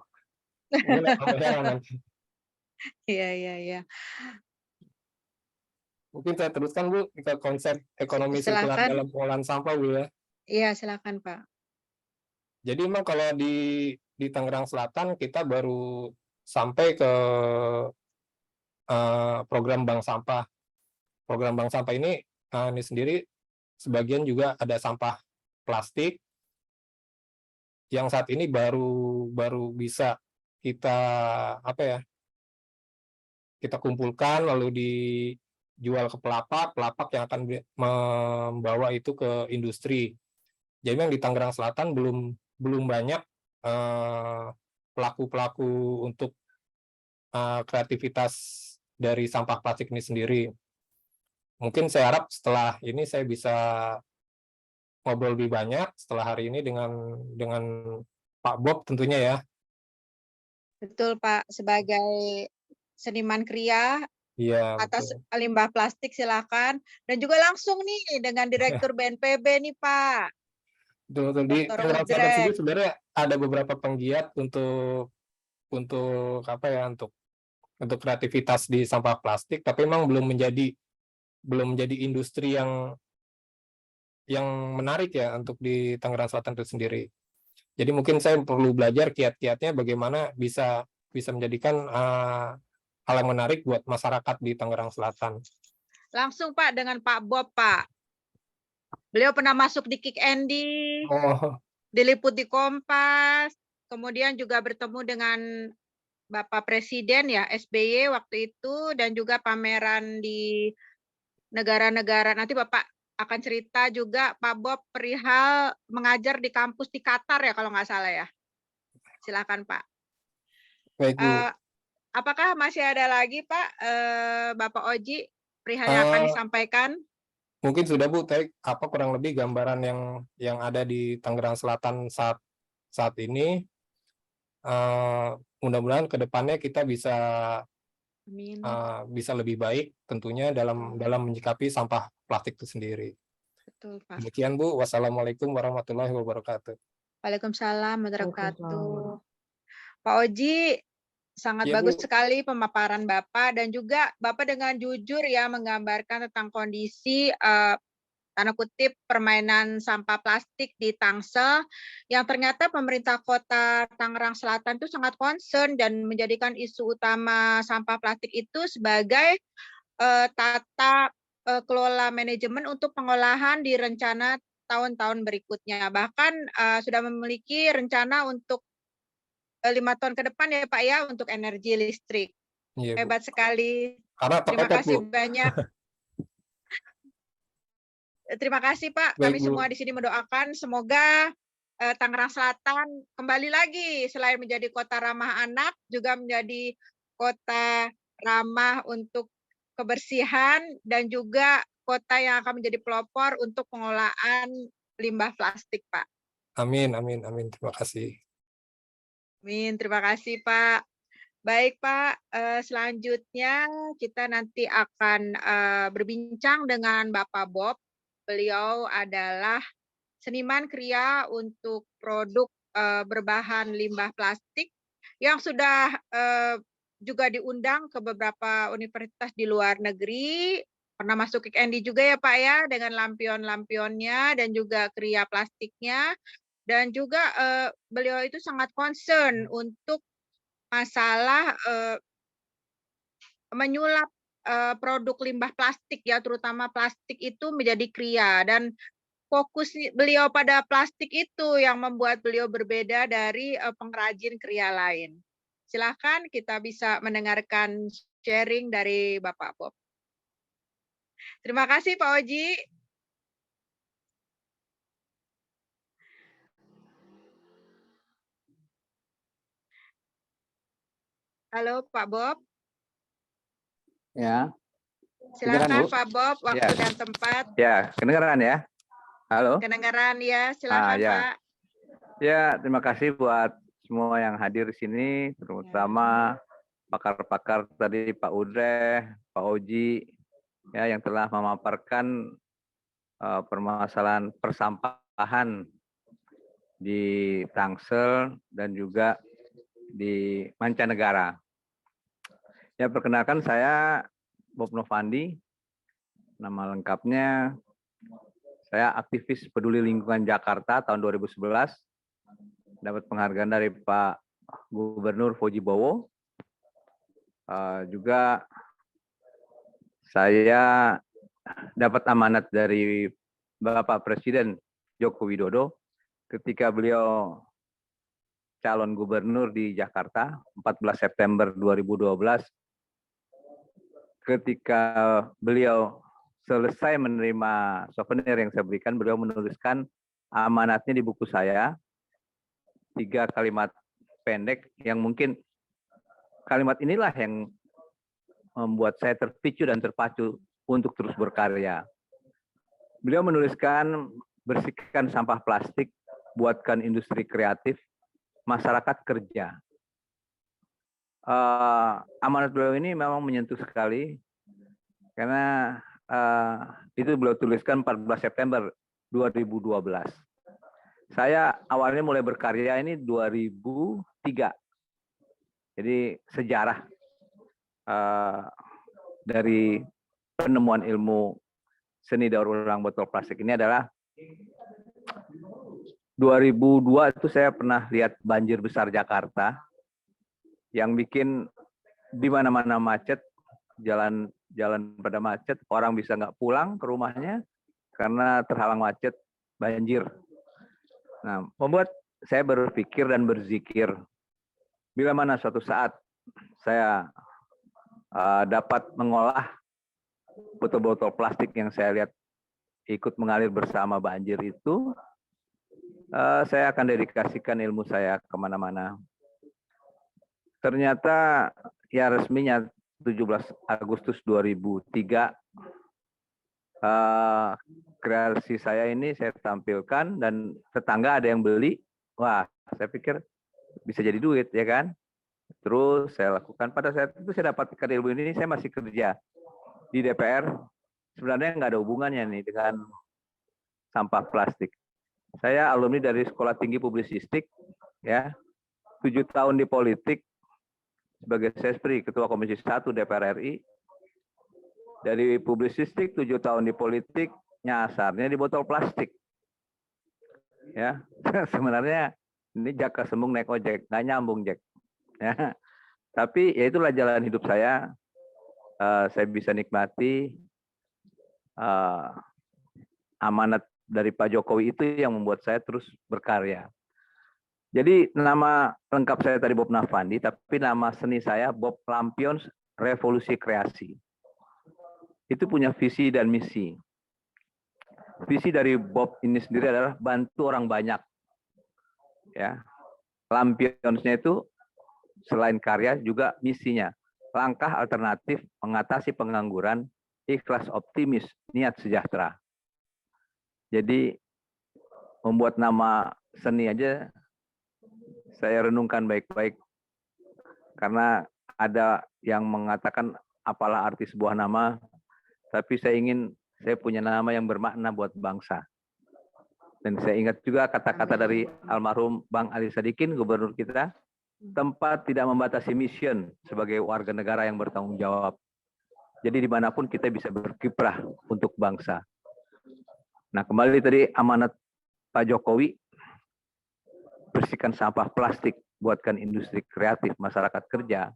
Heran nanti. Iya. Mungkin saya teruskan, Bu, ke konsep ekonomi sirkular Silakan. dalam pengolahan sampah, Bu ya. Iya, silakan, Pak. Jadi memang kalau di Tangerang Selatan kita baru sampai ke program bank sampah. Program bank sampah ini sendiri sebagian juga ada sampah plastik yang saat ini baru bisa kita kita kumpulkan lalu dijual ke pelapak yang akan membawa itu ke industri. Jadi memang di Tangerang Selatan belum banyak pelaku-pelaku untuk kreativitas dari sampah plastik ini sendiri. Mungkin saya harap setelah ini saya bisa ngobrol lebih banyak setelah hari ini dengan Pak Bob tentunya ya. Betul, Pak. Sebagai seniman kriya Iya, atas betul. limbah plastik, silakan. Dan juga langsung nih dengan Direktur BNPB nih Pak, Betul, betul. Di Dr. Tangerang Selatan sendiri Udrek. sebenarnya ada beberapa penggiat untuk apa ya, untuk kreativitas di sampah plastik, tapi memang belum menjadi industri yang menarik ya untuk di Tangerang Selatan itu sendiri. Jadi mungkin saya perlu belajar kiat-kiatnya bagaimana bisa menjadikan hal yang menarik buat masyarakat di Tangerang Selatan. Langsung Pak dengan Pak Bob Pak. Beliau pernah masuk di Kick Andy, Oh, diliput di Kompas, kemudian juga bertemu dengan Bapak Presiden ya SBY waktu itu, dan juga pameran di negara-negara. Nanti Bapak akan cerita juga Pak Bob perihal mengajar di kampus di Qatar ya kalau nggak salah ya. Silakan Pak. baik Bu. Apakah masih ada lagi Pak Bapak Oji perihal yang akan disampaikan? Mungkin sudah Bu, tapi apa kurang lebih gambaran yang ada di Tangerang Selatan saat ini. Mudah-mudahan ke depannya kita Amin. bisa lebih baik tentunya dalam menyikapi sampah plastik itu sendiri. Betul Pak. Demikian Bu, wassalamualaikum warahmatullahi wabarakatuh. Waalaikumsalam warahmatullahi wabarakatuh. Pak Oji, sangat Iya, bagus Bu. sekali pemaparan Bapak, dan juga Bapak dengan jujur ya menggambarkan tentang kondisi tanda kutip permainan sampah plastik di Tangsel, yang ternyata pemerintah kota Tangerang Selatan itu sangat concern dan menjadikan isu utama sampah plastik itu sebagai tata kelola manajemen untuk pengolahan di rencana tahun-tahun berikutnya. Bahkan sudah memiliki rencana untuk 5 tahun ke depan ya Pak ya untuk energi listrik. Iya, Bu. Hebat sekali. Karena Terima terpepet, kasih Bu. banyak. Terima kasih Pak. Baik, Kami Bu. semua di sini mendoakan semoga Tangerang Selatan kembali lagi selain menjadi kota ramah anak, juga menjadi kota ramah untuk kebersihan, dan juga kota yang akan menjadi pelopor untuk pengolahan limbah plastik, Pak. Amin, amin, amin. Terima kasih. Amin, terima kasih Pak. Baik Pak, selanjutnya kita nanti akan berbincang dengan Bapak Bob. Beliau adalah seniman kria untuk produk berbahan limbah plastik yang sudah juga diundang ke beberapa universitas di luar negeri. Pernah masuk Kick Andy juga ya Pak ya, dengan lampion-lampionnya dan juga kria plastiknya. Dan juga beliau itu sangat concern untuk masalah menyulap produk limbah plastik ya, terutama plastik itu menjadi kria, dan fokus beliau pada plastik itu yang membuat beliau berbeda dari pengrajin kria lain. Silakan kita bisa mendengarkan sharing dari Bapak Bob. Terima kasih Pak Oji. Halo Pak Bob. Ya, Silakan Bu? Pak Bob, waktu dan tempat. Ya, kedengaran ya? Halo? Kedengaran ya, silakan ya. Pak. Ya, terima kasih buat semua yang hadir di sini, terutama pakar-pakar tadi Pak Udre, Pak Oji, ya yang telah memaparkan permasalahan persampahan di Tangsel dan juga di mancanegara. Ya, perkenalkan saya Bob Novandi, nama lengkapnya saya aktivis peduli lingkungan Jakarta tahun 2011, dapat penghargaan dari Pak Gubernur Fauji Bowo. Juga saya dapat amanat dari Bapak Presiden Joko Widodo ketika beliau calon gubernur di Jakarta 14 September 2012, ketika beliau selesai menerima souvenir yang saya berikan, beliau menuliskan amanatnya di buku saya, 3 kalimat pendek yang mungkin kalimat inilah yang membuat saya terpicu dan terpacu untuk terus berkarya. Beliau menuliskan, bersihkan sampah plastik, buatkan industri kreatif, masyarakat kerja. Amanat beliau ini memang menyentuh sekali Karena itu beliau tuliskan 14 September 2012. Saya awalnya mulai berkarya ini 2003. Jadi sejarah dari penemuan ilmu seni daur ulang botol plastik ini adalah 2002 itu saya pernah lihat banjir besar Jakarta yang bikin di mana-mana macet, jalan pada macet, orang bisa nggak pulang ke rumahnya karena terhalang macet, banjir. Nah, membuat saya berpikir dan berzikir, bila mana suatu saat saya dapat mengolah botol-botol plastik yang saya lihat ikut mengalir bersama banjir itu, saya akan dedikasikan ilmu saya kemana-mana. Ternyata ya resminya 17 Agustus 2003 kreasi saya ini saya tampilkan dan tetangga ada yang beli. Wah, saya pikir bisa jadi duit ya kan. Terus saya lakukan. Pada saat itu saya dapatkan ilmu ini, saya masih kerja di DPR. Sebenarnya nggak ada hubungannya nih dengan sampah plastik. Saya alumni dari Sekolah Tinggi Publisistik, ya, 7 tahun di politik sebagai Sespri, Ketua Komisi 1 DPR RI. Dari publisistik 7 tahun di politik, nyasarnya di botol plastik. Ya, sebenarnya ini jaka sembung naik ojek, nggak nyambung Jack. Ya, tapi ya itulah jalan hidup saya. Saya bisa nikmati amanat dari Pak Jokowi itu yang membuat saya terus berkarya. Jadi nama lengkap saya tadi Bob Navandi, tapi nama seni saya Bob Lampions Revolusi Kreasi. Itu punya visi dan misi. Visi dari Bob ini sendiri adalah bantu orang banyak. Ya, Lampionsnya itu selain karya juga misinya. Langkah alternatif mengatasi pengangguran, ikhlas optimis, niat sejahtera. Jadi membuat nama seni aja saya renungkan baik-baik. Karena ada yang mengatakan apalah arti sebuah nama, tapi saya punya nama yang bermakna buat bangsa. Dan saya ingat juga kata-kata dari almarhum Bang Ali Sadikin, gubernur kita, tempat tidak membatasi mission sebagai warga negara yang bertanggung jawab. Jadi dimanapun kita bisa berkiprah untuk bangsa. Nah, kembali tadi amanat Pak Jokowi, bersihkan sampah plastik, buatkan industri kreatif, masyarakat kerja.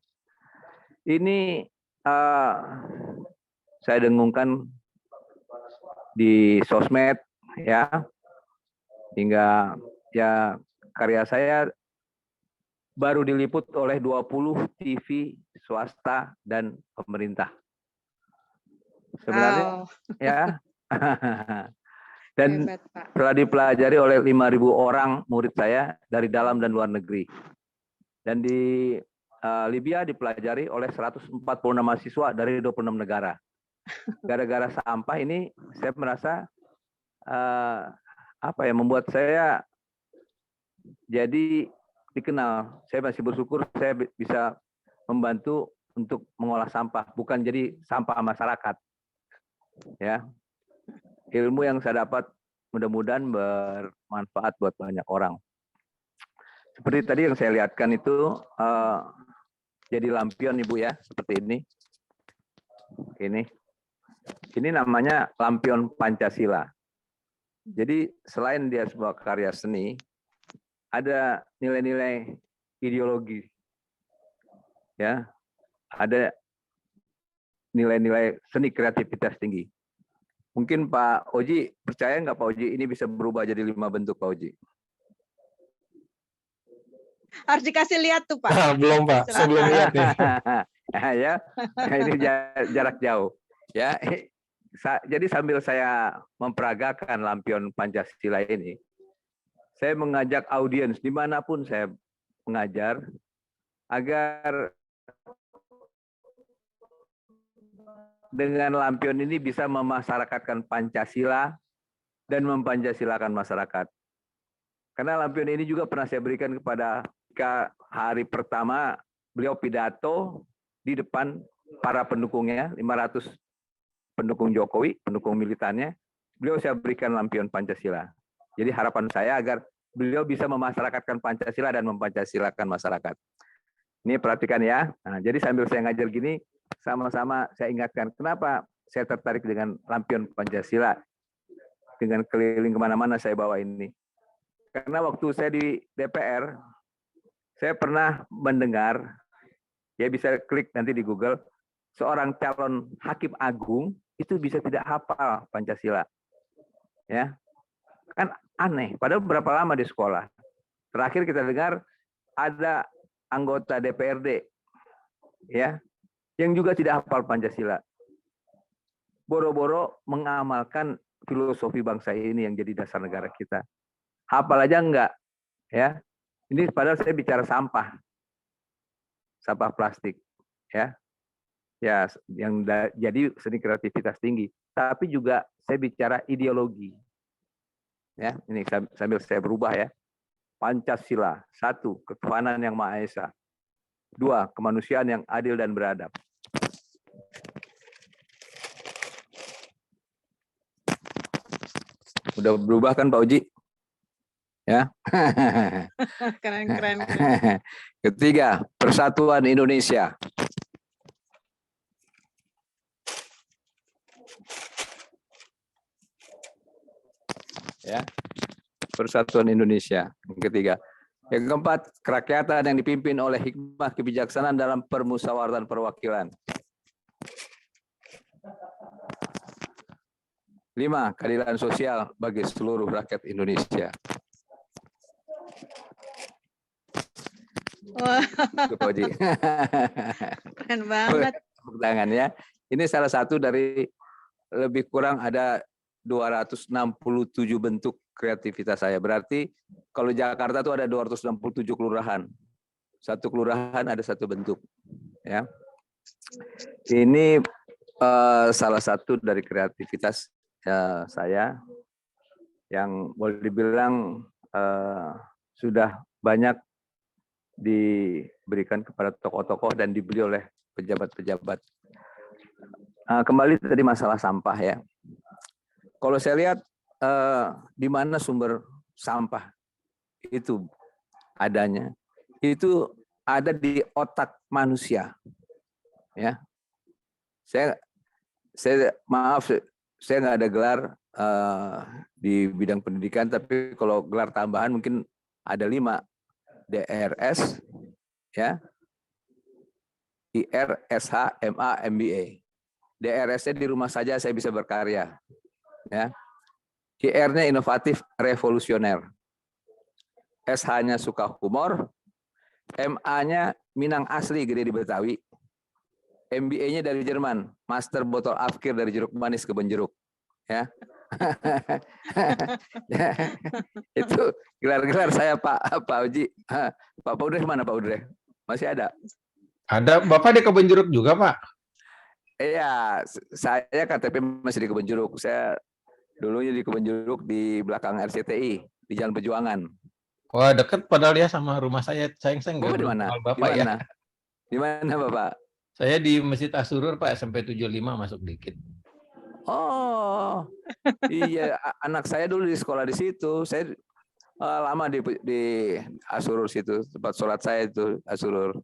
Ini saya dengungkan di sosmed, ya, hingga ya karya saya baru diliput oleh 20 TV swasta dan pemerintah. Sebenarnya, ya, dan telah dipelajari oleh 5.000 orang murid saya dari dalam dan luar negeri. Dan di Libya dipelajari oleh 146 mahasiswa dari 26 negara. Gara-gara sampah ini saya merasa membuat saya jadi dikenal. Saya masih bersyukur saya bisa membantu untuk mengolah sampah, bukan jadi sampah masyarakat. Ya, ilmu yang saya dapat mudah-mudahan bermanfaat buat banyak orang. Seperti tadi yang saya lihatkan itu jadi lampion Ibu ya, seperti ini. Ini namanya lampion Pancasila. Jadi selain dia sebuah karya seni, ada nilai-nilai ideologi. Ya. Ada nilai-nilai seni kreativitas tinggi. Mungkin Pak Oji, percaya nggak Pak Oji ini bisa berubah jadi 5 bentuk Pak Oji? Harus dikasih lihat tuh Pak. Belum Pak, saya belum lihat nih. Ya, ini jarak jauh. Ya, jadi sambil saya memperagakan lampion Pancasila ini, saya mengajak audiens dimanapun saya mengajar agar dengan lampion ini bisa memasyarakatkan Pancasila dan mempancasilakan masyarakat. Karena lampion ini juga pernah saya berikan kepada hari pertama beliau pidato di depan para pendukungnya, 500 pendukung Jokowi, pendukung militannya, beliau saya berikan lampion Pancasila. Jadi harapan saya agar beliau bisa memasyarakatkan Pancasila dan mempancasilakan masyarakat. Ini perhatikan ya. Nah, jadi sambil saya ngajar gini, sama-sama saya ingatkan kenapa saya tertarik dengan lampion Pancasila. Dengan keliling kemana-mana saya bawa ini. Karena waktu saya di DPR, saya pernah mendengar, ya bisa klik nanti di Google, seorang calon hakim agung itu bisa tidak hafal Pancasila. Ya, kan aneh. Padahal berapa lama di sekolah. Terakhir kita dengar ada anggota DPRD, ya, yang juga tidak hafal Pancasila. Boro-boro mengamalkan filosofi bangsa ini yang jadi dasar negara kita. Hafal aja enggak, ya. Ini padahal saya bicara sampah plastik, ya. Ya, yang jadi seni kreativitas tinggi. Tapi juga saya bicara ideologi. Ya, ini sambil saya berubah ya. Pancasila, 1, ketuhanan yang Maha Esa. 2, kemanusiaan yang adil dan beradab. Udah berubah kan Pak Uji? Ya. Keren. Ketiga, persatuan Indonesia. Ya. Persatuan Indonesia. Yang ketiga. Yang keempat, kerakyatan yang dipimpin oleh hikmah kebijaksanaan dalam permusyawaratan perwakilan. 5, keadilan sosial bagi seluruh rakyat Indonesia. Wah, Itu Pak Haji. keren banget. Tepuk tangan ya. Ini salah satu dari lebih kurang ada 267 bentuk kreativitas saya. Berarti kalau Jakarta itu ada 267 kelurahan. Satu kelurahan ada satu bentuk. Ya. Ini salah satu dari kreativitas saya yang boleh dibilang sudah banyak diberikan kepada tokoh-tokoh dan dibeli oleh pejabat-pejabat. Kembali tadi masalah sampah ya. Kalau saya lihat di mana sumber sampah itu adanya, itu ada di otak manusia. Ya, saya maaf, saya nggak ada gelar di bidang pendidikan, tapi kalau gelar tambahan mungkin ada 5. DRS, ya, IR, SH, MA, MBA. DRS-nya di rumah saja saya bisa berkarya, ya. IR-nya inovatif, revolusioner. SH-nya suka humor, MA-nya Minang asli, gede di Betawi. MBA-nya dari Jerman, Master Botol Afkir dari jeruk manis ke benjeruk, ya. Itu gelar-gelar saya Pak Uji. Pak Udre mana Pak Udre? Masih ada? Ada. Bapak di Kebun Jeruk juga Pak? Iya, saya KTP masih di Kebun Jeruk. Saya dulunya di Kebun Jeruk di belakang RCTI di Jalan Perjuangan. Wah, dekat padahal ya sama rumah saya. Sayang saya nggak di mana? kenal Bapak Di mana? ya. Di mana Bapak? Saya di Masjid Asurur Pak, SMP 75 masuk dikit. Oh, iya, anak saya dulu di sekolah di situ. Saya lama di Asurur situ, tempat sholat saya itu Asurur.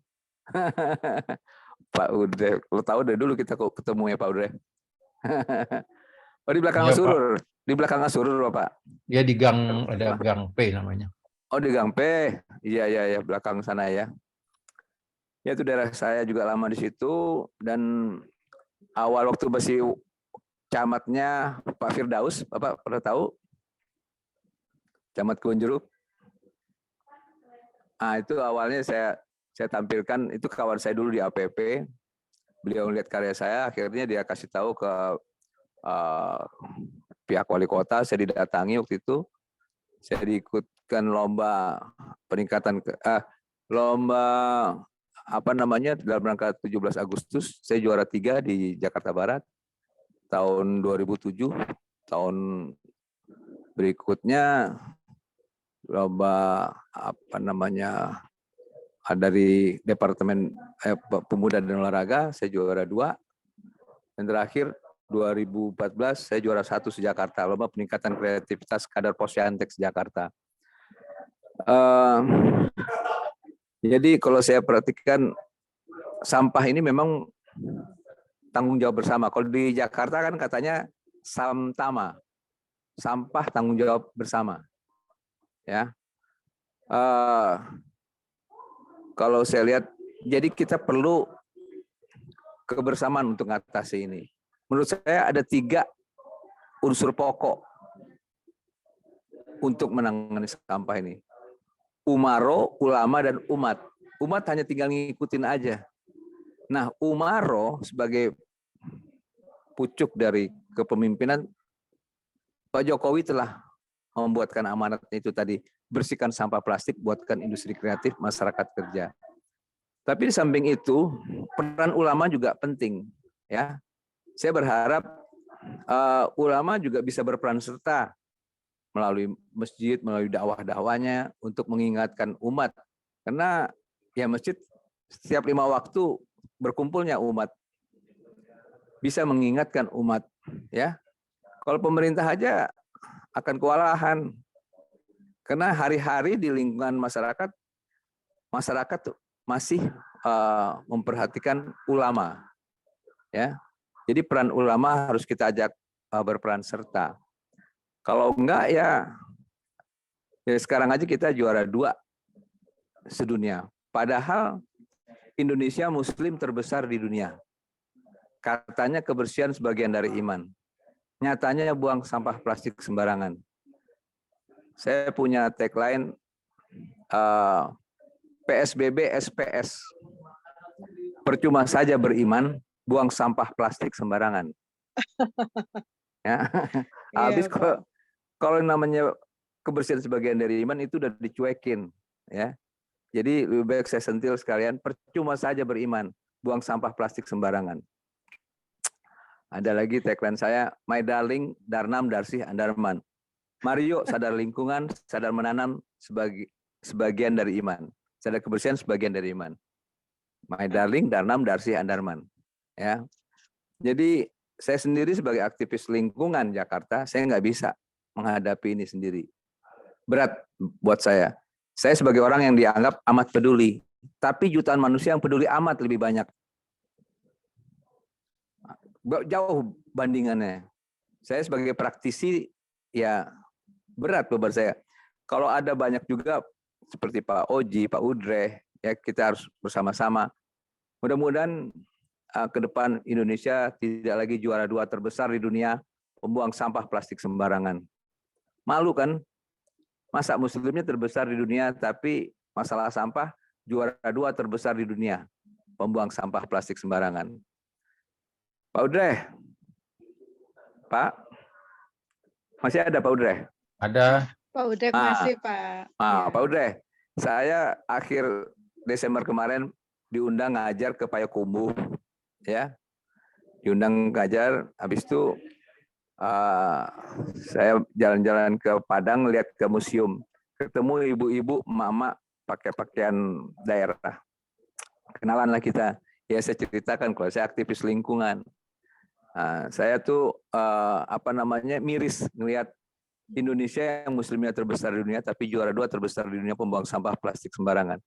Pak Udre, lo tahu dari dulu kita kok ketemu ya Pak Udre. Oh, di belakang Iya, Asurur, di belakang Asurur Bapak. Ya di gang, ada gang P namanya. Oh di gang P, iya belakang sana ya. Ya itu daerah saya juga lama di situ dan awal waktu masih camatnya Pak Firdaus, Bapak pernah tahu? Camat Kebun Jeruk. Itu awalnya saya tampilkan, itu kawan saya dulu di APP. Beliau lihat karya saya, akhirnya dia kasih tahu ke pihak wali kota, saya didatangi waktu itu. Saya diikutkan lomba peningkatan lomba apa namanya dalam rangka 17 Agustus. Saya juara 3 di Jakarta Barat tahun 2007. Tahun berikutnya lomba apa namanya dari Departemen Pemuda dan Olahraga saya juara 2. Dan terakhir 2014 saya juara 1 se-Jakarta, lomba peningkatan kreativitas kadar Posyantek se-Jakarta. Jadi kalau saya perhatikan sampah ini memang tanggung jawab bersama. Kalau di Jakarta kan katanya Samtama, sampah tanggung jawab bersama. Ya, kalau saya lihat, jadi kita perlu kebersamaan untuk mengatasi ini. Menurut saya ada 3 unsur pokok untuk menangani sampah ini. Umaro, ulama, dan umat. Umat hanya tinggal ngikutin aja. Nah, umaro sebagai pucuk dari kepemimpinan, Pak Jokowi telah membuatkan amanat itu tadi, bersihkan sampah plastik, buatkan industri kreatif, masyarakat kerja. Tapi di samping itu, peran ulama juga penting. Ya, saya berharap ulama juga bisa berperan serta melalui masjid, melalui dakwah-dakwahnya untuk mengingatkan umat. Karena ya masjid setiap 5 waktu berkumpulnya umat. Bisa mengingatkan umat. Ya, kalau pemerintah aja akan kewalahan. Karena hari-hari di lingkungan masyarakat masih memperhatikan ulama. Ya, jadi peran ulama harus kita ajak berperan serta. Kalau enggak ya sekarang aja kita juara 2 sedunia. Padahal Indonesia muslim terbesar di dunia. Katanya kebersihan sebagian dari iman. Nyatanya buang sampah plastik sembarangan. Saya punya tagline PSBB SPS. Percuma saja beriman, buang sampah plastik sembarangan. Ya. Habis kalau namanya kebersihan sebagian dari iman itu udah dicuekin, ya. Jadi lebih baik saya sentil sekalian, percuma saja beriman, buang sampah plastik sembarangan. Ada lagi tagline saya, My Darling Darnam Darsih Andarman. Mario sadar lingkungan, sadar menanam sebagian dari iman. Sadar kebersihan sebagian dari iman. My Darling Darnam Darsih Andarman. Ya, jadi saya sendiri sebagai aktivis lingkungan Jakarta, saya nggak bisa menghadapi ini sendiri. Berat buat saya. Saya sebagai orang yang dianggap amat peduli, tapi jutaan manusia yang peduli amat lebih banyak. Jauh bandingannya. Saya sebagai praktisi, ya berat buat saya. Kalau ada banyak juga seperti Pak Oji, Pak Udre, ya kita harus bersama-sama. Mudah-mudahan ke depan Indonesia tidak lagi juara 2 terbesar di dunia pembuang sampah plastik sembarangan. Malu kan? Masa muslimnya terbesar di dunia tapi masalah sampah juara 2 terbesar di dunia pembuang sampah plastik sembarangan. Pak Udre. Pak. Masih ada Pak Udre? Ada. Pak Udre masih, Pak. Pak Udre, saya akhir Desember kemarin diundang ngajar ke Payakumbuh. Ya, diundang ngajar, habis itu saya jalan-jalan ke Padang, lihat ke museum, ketemu ibu-ibu, emak-emak pakai pakaian daerah, kenalan lah kita. Ya saya ceritakan kalau saya aktivis lingkungan, saya tuh miris ngelihat Indonesia yang muslimnya terbesar di dunia, tapi juara 2 terbesar di dunia pembuang sampah plastik sembarangan.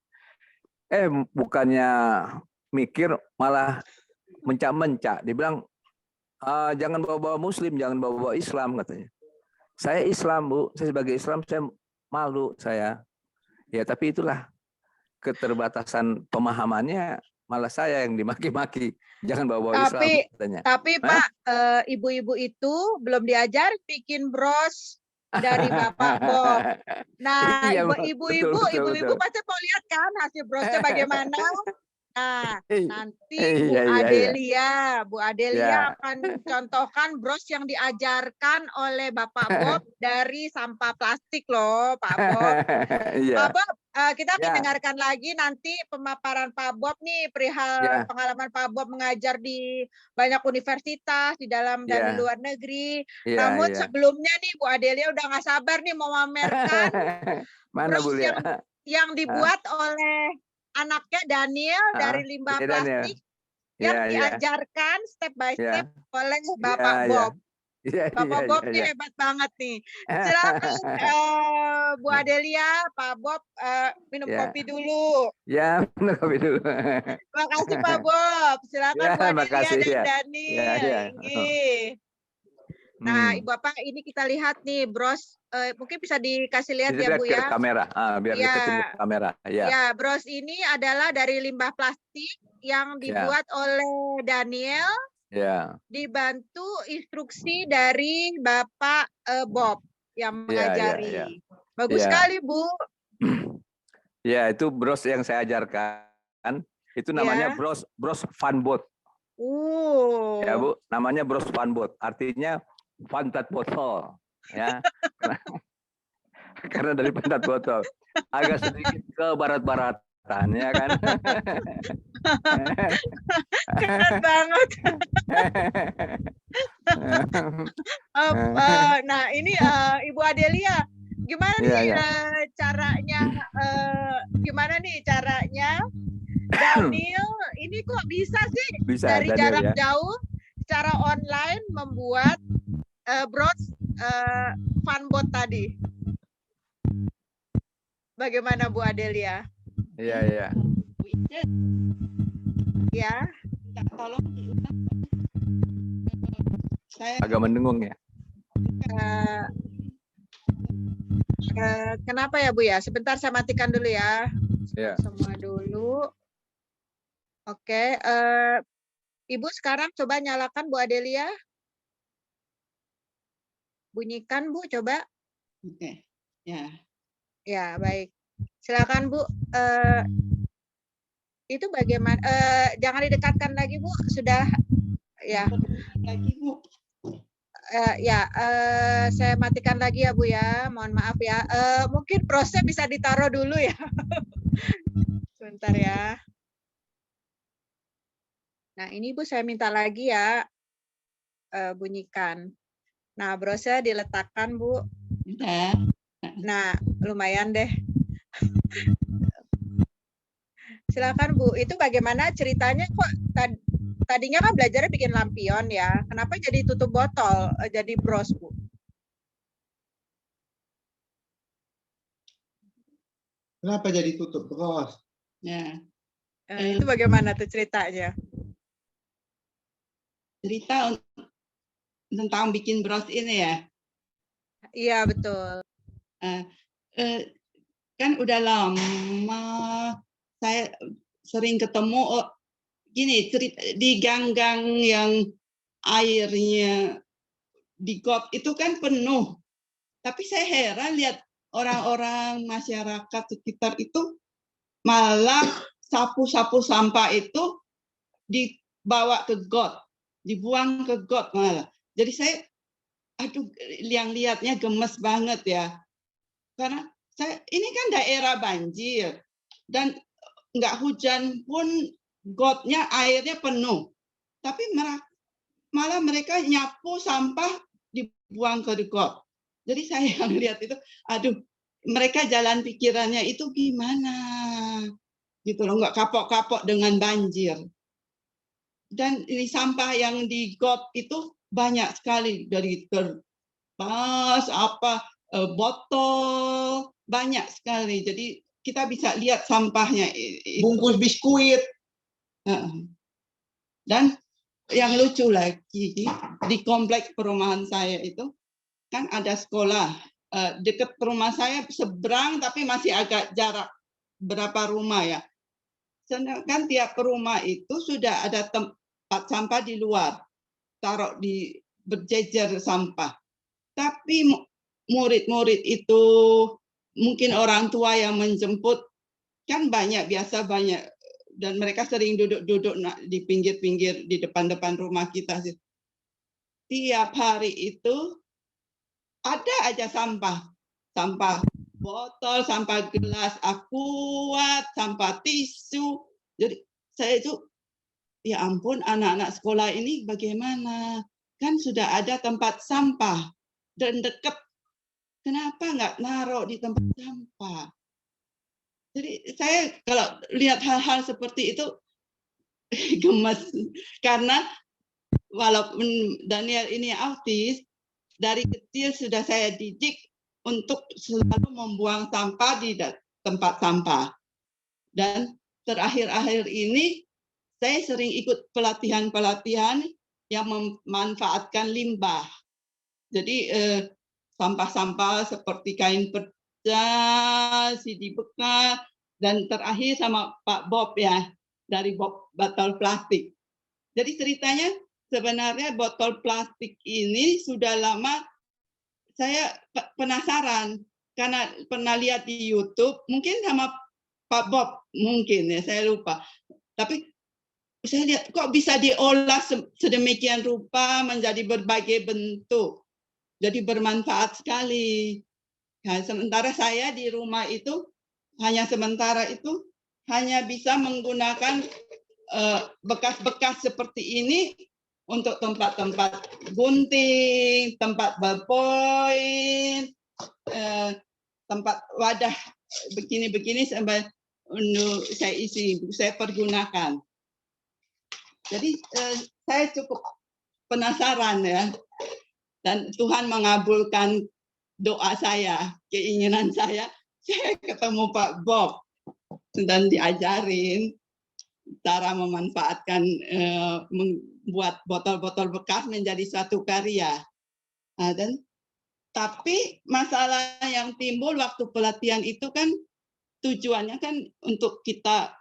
Bukannya mikir malah mencak-mencak, dibilang jangan bawa-bawa muslim, jangan bawa-bawa Islam katanya. Saya Islam, Bu, saya sebagai Islam saya malu saya. Ya tapi itulah keterbatasan pemahamannya, malah saya yang dimaki-maki, jangan bawa-bawa Islam katanya. Tapi Pak, ibu-ibu itu belum diajar bikin bros dari Bapak Bob. Nah, Iya, ibu-ibu pasti mau lihat kan hasil brosnya bagaimana. Nah, nanti Bu Adelia akan contohkan bros yang diajarkan oleh Bapak Bob dari sampah plastik loh, Pak Bob. Pak Bob, kita akan dengarkan lagi nanti pemaparan Pak Bob nih perihal pengalaman Pak Bob mengajar di banyak universitas di dalam dan di luar negeri. Namun sebelumnya nih Bu Adelia udah nggak sabar nih mau memamerkan mana bros yang dibuat oleh anaknya Daniel dari limbah plastik yang Ya, ya, diajarkan step by ya, step oleh ya, Bapak ya, Bob. ya, Bapak ya, Bob ya, nih ya. hebat banget nih. Silakan Bu Adelia, Pak Bob minum Ya. kopi dulu. Ya, minum kopi dulu. Terima kasih Pak Bob. Silakan Ya, Bu Adelia makasih dan ya. Daniel. Ya, ya. Inggih. Nah, Hmm. Ibu Bapak ini kita lihat nih bros, mungkin bisa dikasih lihat Bisa ya lihat Bu ke ya. kamera, biar Ya. deketin ke kamera. Ya, Ya, bros ini adalah dari limbah plastik yang ya, dibuat oleh Daniel, ya, dibantu instruksi dari Bapak Bob yang ya, ya, ya. mengajari. Bagus Ya. sekali, Bu. Ya, itu bros yang saya ajarkan. Itu namanya Ya. bros funboat. Ya, Bu, namanya bros funboat. Artinya pantat botol, ya. Karena dari pantat botol. Agak sedikit ke barat-baratan, ya kan? Keren banget. Nah, ini Ibu Adelia, gimana Ya, nih ya. gimana nih caranya Daniel ini kok bisa sih Bisa, dari Daniel, jarak ya. jauh secara online membuat bros funboat tadi? Bagaimana Bu Adelia? Iya, iya. Ya. Tolong saya Agak mendengung ya. Kenapa ya Bu ya? Sebentar saya matikan dulu ya. Ya. Semua dulu. Oke. Ibu sekarang coba nyalakan Bu Adelia. Bunyikan Bu, coba. Oke. Ya. Ya, baik. Silakan Bu. Itu bagaimana? Jangan didekatkan lagi Bu. Sudah ya. Lagi Bu. Saya matikan lagi ya Bu ya. Mohon maaf ya. Mungkin proses bisa ditaruh dulu ya. Sebentar ya. Nah ini Bu saya minta lagi ya. Bunyikan. Nah brosnya diletakkan Bu. Sudah. Nah lumayan deh. Silakan Bu. Itu bagaimana ceritanya kok tadinya kan belajarnya bikin lampion ya. Kenapa jadi tutup botol, jadi bros Bu? Kenapa jadi tutup bros? Ya. Itu bagaimana tuh ceritanya? Cerita tentang bikin bros ini ya. Iya betul. Kan udah lama saya sering ketemu gini cerita di gang-gang yang airnya di got itu kan penuh. Tapi saya heran lihat orang-orang masyarakat sekitar itu malah sapu-sapu sampah itu dibawa ke got, dibuang ke got malah. Jadi saya yang lihatnya gemes banget ya. Karena ini kan daerah banjir dan nggak hujan pun gotnya airnya penuh. Tapi malah mereka nyapu sampah dibuang ke got. Jadi saya yang lihat itu, mereka jalan pikirannya itu gimana? Gitu loh, nggak kapok-kapok dengan banjir. Dan ini sampah yang di got itu banyak sekali dari kertas, botol, banyak sekali. Jadi kita bisa lihat sampahnya. Bungkus biskuit. Dan yang lucu lagi di kompleks perumahan saya itu kan ada sekolah dekat rumah saya seberang tapi masih agak jarak berapa rumah ya. Sedangkan tiap rumah itu sudah ada tempat sampah di luar, taruh di berjejer sampah. Tapi murid-murid itu mungkin orang tua yang menjemput kan banyak dan mereka sering duduk-duduk di pinggir-pinggir di depan-depan rumah kita. Tiap hari itu ada aja sampah botol, sampah gelas, aquat, sampah tisu. Jadi saya itu ya ampun anak-anak sekolah ini bagaimana? Kan sudah ada tempat sampah dan dekat. Kenapa nggak naruh di tempat sampah? Jadi saya kalau lihat hal-hal seperti itu gemes karena walaupun Daniel ini autis, dari kecil sudah saya didik untuk selalu membuang sampah di tempat sampah. Dan terakhir-akhir ini saya sering ikut pelatihan-pelatihan yang memanfaatkan limbah. Jadi sampah-sampah seperti kain pecah, CD bekas, dan terakhir sama Pak Bob ya, dari Bob botol plastik. Jadi ceritanya sebenarnya botol plastik ini sudah lama saya penasaran karena pernah lihat di YouTube, mungkin sama Pak Bob mungkin ya, saya lupa. Tapi saya lihat kok bisa diolah sedemikian rupa menjadi berbagai bentuk. Jadi bermanfaat sekali. Nah, sementara saya di rumah itu hanya bisa menggunakan bekas-bekas seperti ini untuk tempat-tempat gunting, tempat ballpoint, tempat wadah begini-begini sampai saya pergunakan. Jadi saya cukup penasaran ya, dan Tuhan mengabulkan doa saya, keinginan saya ketemu Pak Bob dan diajarin cara memanfaatkan membuat botol-botol bekas menjadi suatu karya. Nah, tapi masalah yang timbul waktu pelatihan itu kan tujuannya kan untuk kita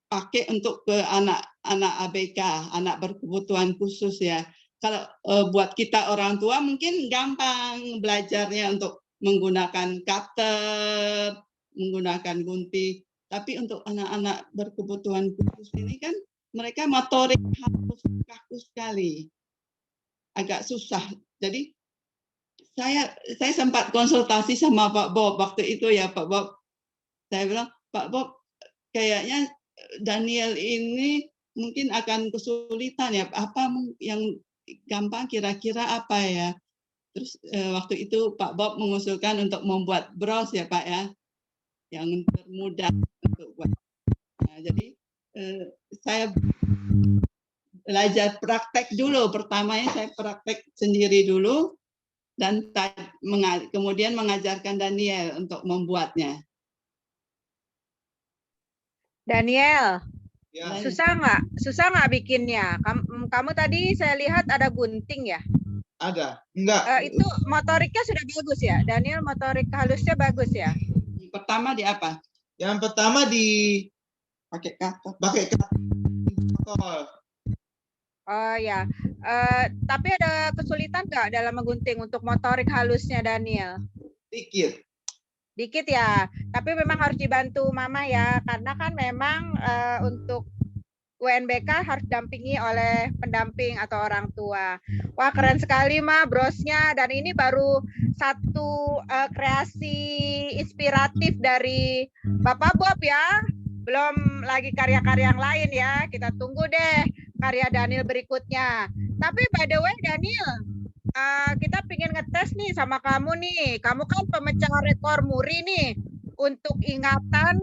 pakai untuk ke anak-anak ABK, anak berkebutuhan khusus ya. Kalau buat kita orang tua mungkin gampang belajarnya untuk menggunakan cutter, menggunakan gunting. Tapi untuk anak-anak berkebutuhan khusus ini kan mereka motorik halus kaku sekali, agak susah. Jadi saya sempat konsultasi sama Pak Bob waktu itu ya, Pak Bob. Saya bilang, Pak Bob, kayaknya Daniel ini mungkin akan kesulitan ya. Apa yang gampang kira-kira apa ya? Terus waktu itu Pak Bob mengusulkan untuk membuat bros ya Pak ya, yang termudah untuk buat. Nah, jadi saya belajar praktek dulu. Pertamanya saya praktek sendiri dulu dan kemudian mengajarkan Daniel untuk membuatnya. Daniel, Ya. susah nggak bikinnya? Kamu tadi saya lihat ada gunting ya? Ada. Enggak. Itu motoriknya sudah bagus ya? Daniel motorik halusnya bagus ya? Pertama di apa? Yang pertama di Pakai kata. pakai botol. Oh ya, tapi ada kesulitan nggak dalam menggunting untuk motorik halusnya Daniel? Dikit. Dikit ya, tapi memang harus dibantu Mama ya, karena kan memang untuk UNBK harus dampingi oleh pendamping atau orang tua. Wah keren sekali Ma brosnya, dan ini baru satu kreasi inspiratif dari Bapak Bob ya, belum lagi karya-karya yang lain ya, kita tunggu deh karya Daniel berikutnya. Tapi by the way Daniel, kita pengen ngetes nih sama kamu nih. Kamu kan pemecah rekor muri nih untuk ingatan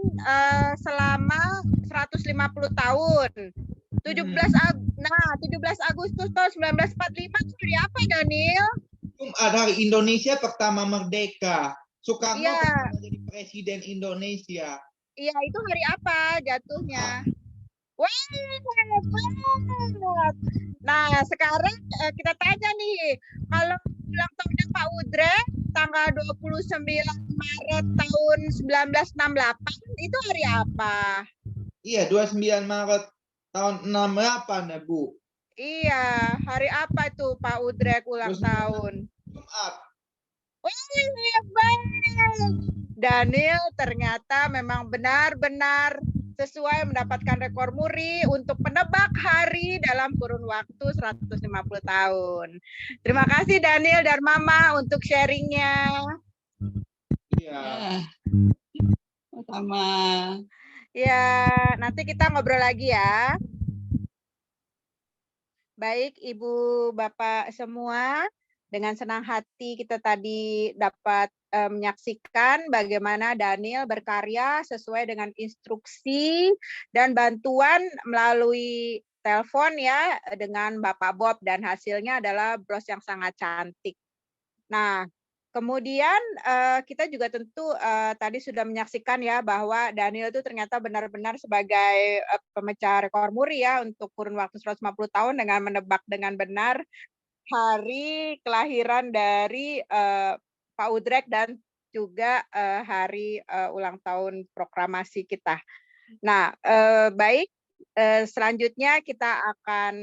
selama 150 tahun. 17 Agustus tahun 1945 itu hari apa Daniel? Hari Indonesia pertama merdeka. Soekarno Iya. pertama jadi presiden Indonesia. Iya, itu hari apa jatuhnya? Wah, hebat. Nah, sekarang kita tanya nih, kalau ulang tahunnya Pak Udre tanggal 29 Maret tahun 1968 itu hari apa? Iya, 29 Maret tahun 68 ya, Bu. Iya, hari apa itu Pak Udre ulang tahun? Jumat. Wah, hebat. Daniel ternyata memang benar-benar sesuai mendapatkan rekor muri untuk menebak hari dalam kurun waktu 150 tahun. Terima kasih Daniel dan Mama untuk sharingnya. Iya. Sama. Ya, nanti kita ngobrol lagi ya. Baik Ibu Bapak semua, Dengan senang hati kita tadi dapat menyaksikan bagaimana Daniel berkarya sesuai dengan instruksi dan bantuan melalui telepon ya dengan Bapak Bob, dan hasilnya adalah bros yang sangat cantik. Nah, kemudian kita juga tentu tadi sudah menyaksikan ya bahwa Daniel itu ternyata benar-benar sebagai pemecah rekor muri ya untuk kurun waktu 150 tahun dengan menebak dengan benar hari kelahiran dari Pak Udrek dan juga hari ulang tahun proklamasi kita. Nah, baik, selanjutnya kita akan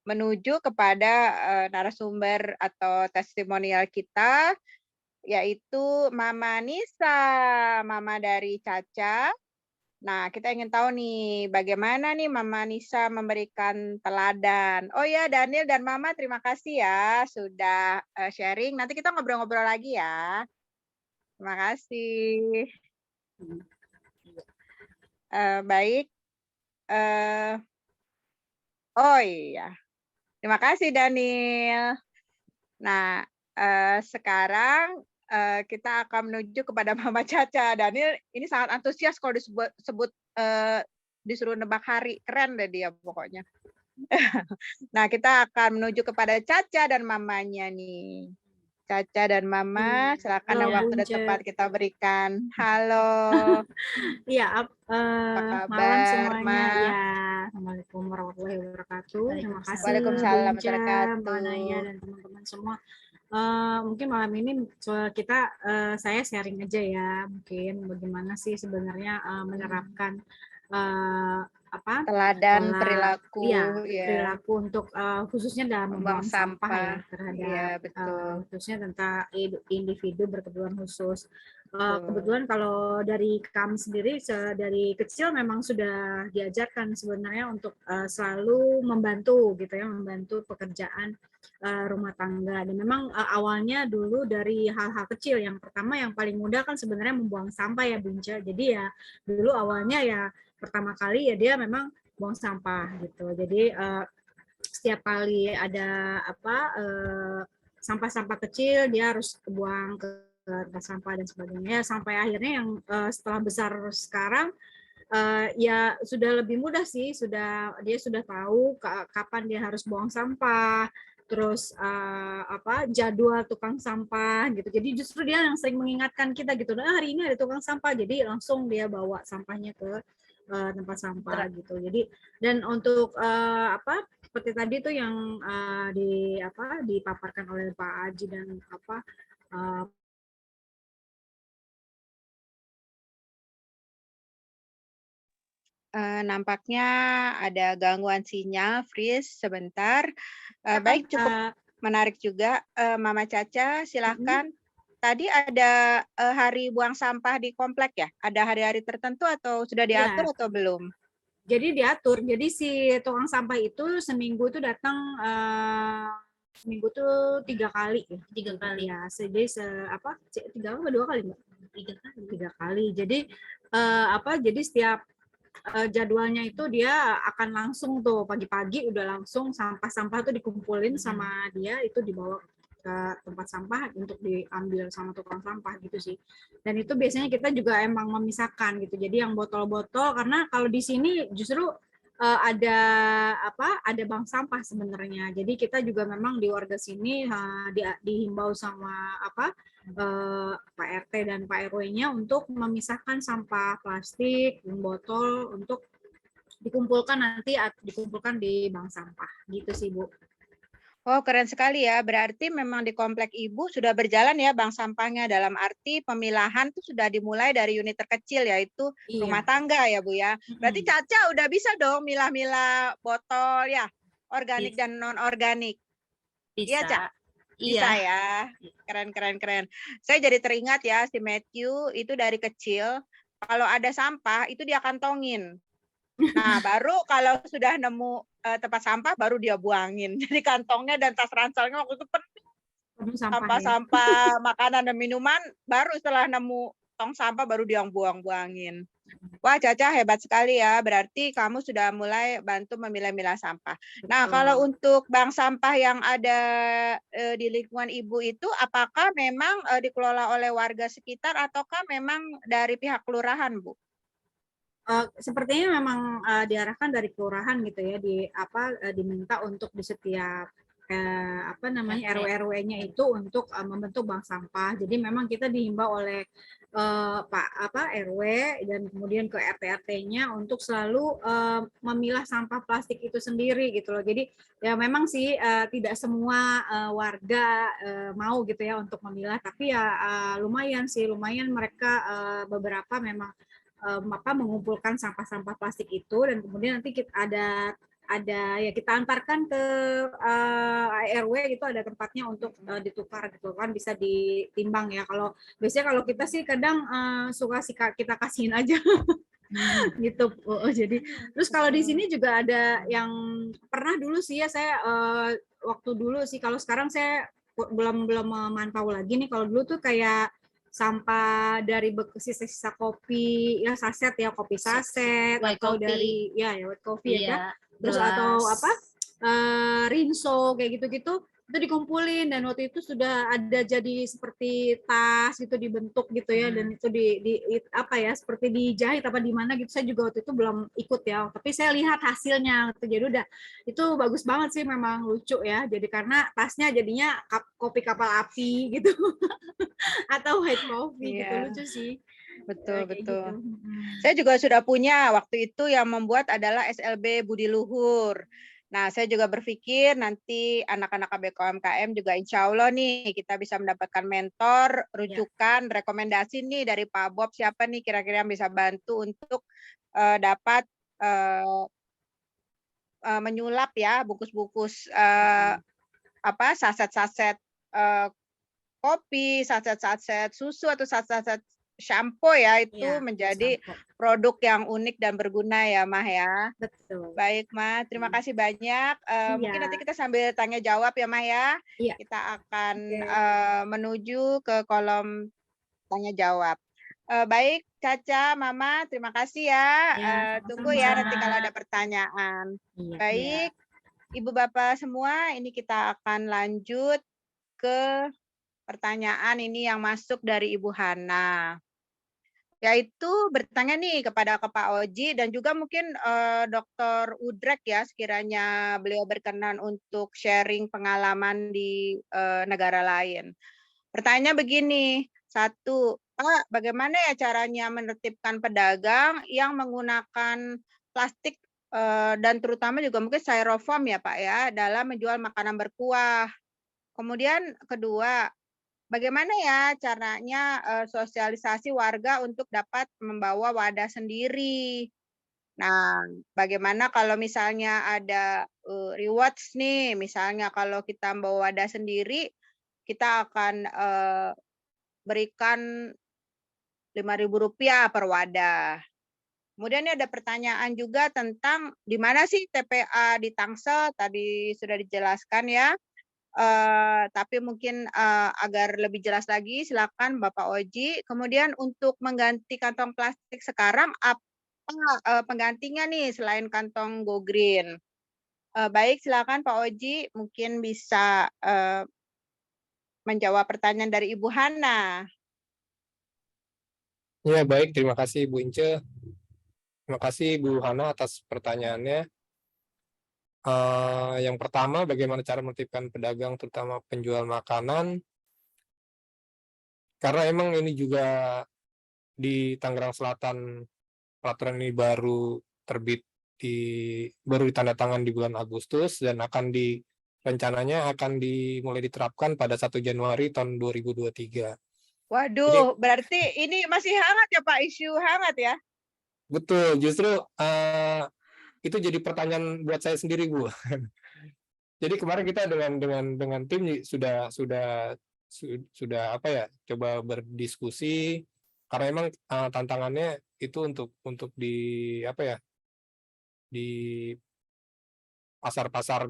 menuju kepada narasumber atau testimonial kita, yaitu Mama Nisa, Mama dari Caca. Nah, kita ingin tahu nih, bagaimana nih Mama Nisa memberikan teladan. Oh ya, Daniel dan Mama, terima kasih ya sudah sharing. Nanti kita ngobrol-ngobrol lagi ya. Terima kasih. Baik. Oh iya. Terima kasih, Daniel. Nah, sekarang kita akan menuju kepada Mama Caca. Daniel ini sangat antusias kalau disebut disuruh nebak hari, keren deh dia pokoknya. Nah, kita akan menuju kepada Caca dan mamanya nih. Caca dan Mama, silakan yang waktu dan tempat kita berikan. Halo. Iya, Apa malam kabar, semuanya. Ma? Ya, Assalamualaikum warahmatullahi wabarakatuh. Terima kasih Waalaikumsalam Bunca, wabarakatuh. Mbak Naya dan teman-teman semua. Mungkin malam ini kita saya sharing aja ya, mungkin bagaimana sih sebenarnya menerapkan teladan perilaku, ya, ya. perilaku untuk khususnya dalam membuang sampah ya terhadap ya, betul. khususnya tentang individu berkebutuhan khusus. Kebetulan kalau dari kami sendiri dari kecil memang sudah diajarkan sebenarnya untuk selalu membantu gitu ya, membantu pekerjaan rumah tangga, dan memang awalnya dulu dari hal-hal kecil. Yang pertama yang paling mudah kan sebenarnya membuang sampah ya Bunca. Jadi ya dulu awalnya ya pertama kali ya dia memang buang sampah gitu. Jadi setiap kali ada sampah-sampah kecil dia harus buang ke tempat sampah dan sebagainya, sampai akhirnya yang setelah besar sekarang ya sudah lebih mudah sih, dia sudah tahu kapan dia harus buang sampah, terus jadwal tukang sampah gitu. Jadi justru dia yang sering mengingatkan kita gitu, nah hari ini ada tukang sampah, jadi langsung dia bawa sampahnya ke tempat sampah gitu. Jadi dan untuk seperti tadi tuh yang dipaparkan oleh Pak Aji dan nampaknya ada gangguan sinyal, freeze sebentar. Baik, cukup menarik juga. Mama Caca, silakan. Tadi ada hari buang sampah di komplek ya? Ada hari-hari tertentu atau sudah diatur atau belum? Jadi diatur. Jadi si tukang sampah itu seminggu itu datang seminggu tuh 3 kali ya. 3 kali ya. Jadi 3 atau 2 kali Mbak? 3 kali. Jadi jadi setiap jadwalnya itu dia akan langsung tuh pagi-pagi udah langsung sampah-sampah tuh dikumpulin sama dia, itu dibawa ke tempat sampah untuk diambil sama tukang sampah gitu sih. Dan itu biasanya kita juga emang memisahkan gitu. Jadi yang botol-botol, karena kalau di sini justru ada bank sampah sebenarnya. Jadi kita juga memang di warga sini dihimbau sama Pak RT dan Pak RW-nya untuk memisahkan sampah plastik dan botol untuk dikumpulkan di bank sampah gitu sih Bu. Oh, keren sekali ya. Berarti memang di komplek Ibu sudah berjalan ya bank sampahnya, dalam arti pemilahan itu sudah dimulai dari unit terkecil yaitu rumah tangga ya Bu ya. Berarti Caca udah bisa dong milah-milah botol ya, organik dan non-organik. Iya, Caca? Bisa ya. Keren. Saya jadi teringat ya si Matthew itu dari kecil kalau ada sampah itu dia kantongin. Nah, baru kalau sudah nemu tempat sampah baru dia buangin. Jadi kantongnya dan tas ranselnya waktu itu penuh sampah-sampah makanan dan minuman, baru setelah nemu tong sampah baru dia buang-buangin. Wah, Caca hebat sekali ya. Berarti kamu sudah mulai bantu memilah-milah sampah. Nah, kalau untuk bank sampah yang ada di lingkungan Ibu itu, apakah memang dikelola oleh warga sekitar ataukah memang dari pihak kelurahan, Bu? Sepertinya memang diarahkan dari kelurahan gitu ya, diminta untuk di setiap RW-RW-nya itu untuk membentuk bank sampah. Jadi memang kita dihimbau oleh RW dan kemudian ke RT-RT-nya untuk selalu memilah sampah plastik itu sendiri gitu loh. Jadi ya memang sih tidak semua warga mau gitu ya untuk memilah, tapi ya lumayan mereka beberapa memang mengumpulkan sampah-sampah plastik itu, dan kemudian nanti kita ya kita antarkan ke RW gitu, ada tempatnya untuk ditukar gitu kan, bisa ditimbang ya. Kalau biasanya kalau kita sih kadang suka kita kasihin aja gitu. Jadi terus kalau di sini juga ada yang pernah dulu sih ya, saya waktu dulu sih, kalau sekarang saya belum memantau lagi nih. Kalau dulu tuh kayak sampah dari sisa-sisa kopi ya, saset ya, kopi saset, atau dari white coffee ya, terus atau rinso kayak gitu-gitu, itu dikumpulin, dan waktu itu sudah ada jadi seperti tas gitu dibentuk gitu ya, dan itu seperti dijahit apa di mana gitu. Saya juga waktu itu belum ikut ya, tapi saya lihat hasilnya gitu. Jadi udah, itu bagus banget sih, memang lucu ya. Jadi karena tasnya jadinya kopi kapal api gitu atau white coffee gitu, lucu sih. Betul. Gitu. Saya juga sudah punya, waktu itu yang membuat adalah SLB Budi Luhur. Nah, saya juga berpikir nanti anak-anak KBKUMKM juga insya Allah nih kita bisa mendapatkan mentor, rujukan, rekomendasi nih dari Pak Bob, siapa nih kira-kira yang bisa bantu untuk dapat menyulap ya bungkus-bungkus saset-saset kopi, saset-saset susu, atau saset-saset shampoo ya, itu menjadi produk yang unik dan berguna ya, Mah ya. Betul. Baik, Mah. Terima kasih banyak. Mungkin nanti kita sambil tanya jawab ya, Mah ya. Kita akan menuju ke kolom tanya jawab. Baik, Caca, Mama, terima kasih ya. Tunggu ya nanti kalau ada pertanyaan. Baik, Ibu Bapak semua, ini kita akan lanjut ke pertanyaan ini yang masuk dari Ibu Hana, yaitu bertanya nih kepada Pak Oji dan juga mungkin Dr. Udrek ya, sekiranya beliau berkenan untuk sharing pengalaman di negara lain. Pertanyaannya begini, 1, Pak, bagaimana ya caranya menertibkan pedagang yang menggunakan plastik dan terutama juga mungkin styrofoam ya Pak ya, dalam menjual makanan berkuah. Kemudian kedua, bagaimana ya caranya sosialisasi warga untuk dapat membawa wadah sendiri? Nah, bagaimana kalau misalnya ada rewards nih, misalnya kalau kita membawa wadah sendiri, kita akan berikan Rp5.000 per wadah. Kemudian ini ada pertanyaan juga tentang di mana sih TPA di Tangsel, tadi sudah dijelaskan ya. Tapi mungkin agar lebih jelas lagi, silakan Bapak Oji. Kemudian untuk mengganti kantong plastik sekarang, apa penggantinya nih selain kantong Go Green? Baik, silakan Pak Oji, mungkin bisa menjawab pertanyaan dari Ibu Hana. Ya, baik. Terima kasih Bu Ince. Terima kasih Bu Hana atas pertanyaannya. Yang pertama, bagaimana cara menertibkan pedagang, terutama penjual makanan. Karena emang ini juga di Tangerang Selatan, peraturan ini baru terbit baru ditandatangan di bulan Agustus, dan rencananya akan dimulai diterapkan pada 1 Januari tahun 2023. Waduh, berarti ini masih hangat ya Pak, isu hangat ya? Betul, justru itu jadi pertanyaan buat saya sendiri, Bu. Jadi kemarin kita dengan tim sudah coba berdiskusi, karena memang tantangannya itu untuk di pasar-pasar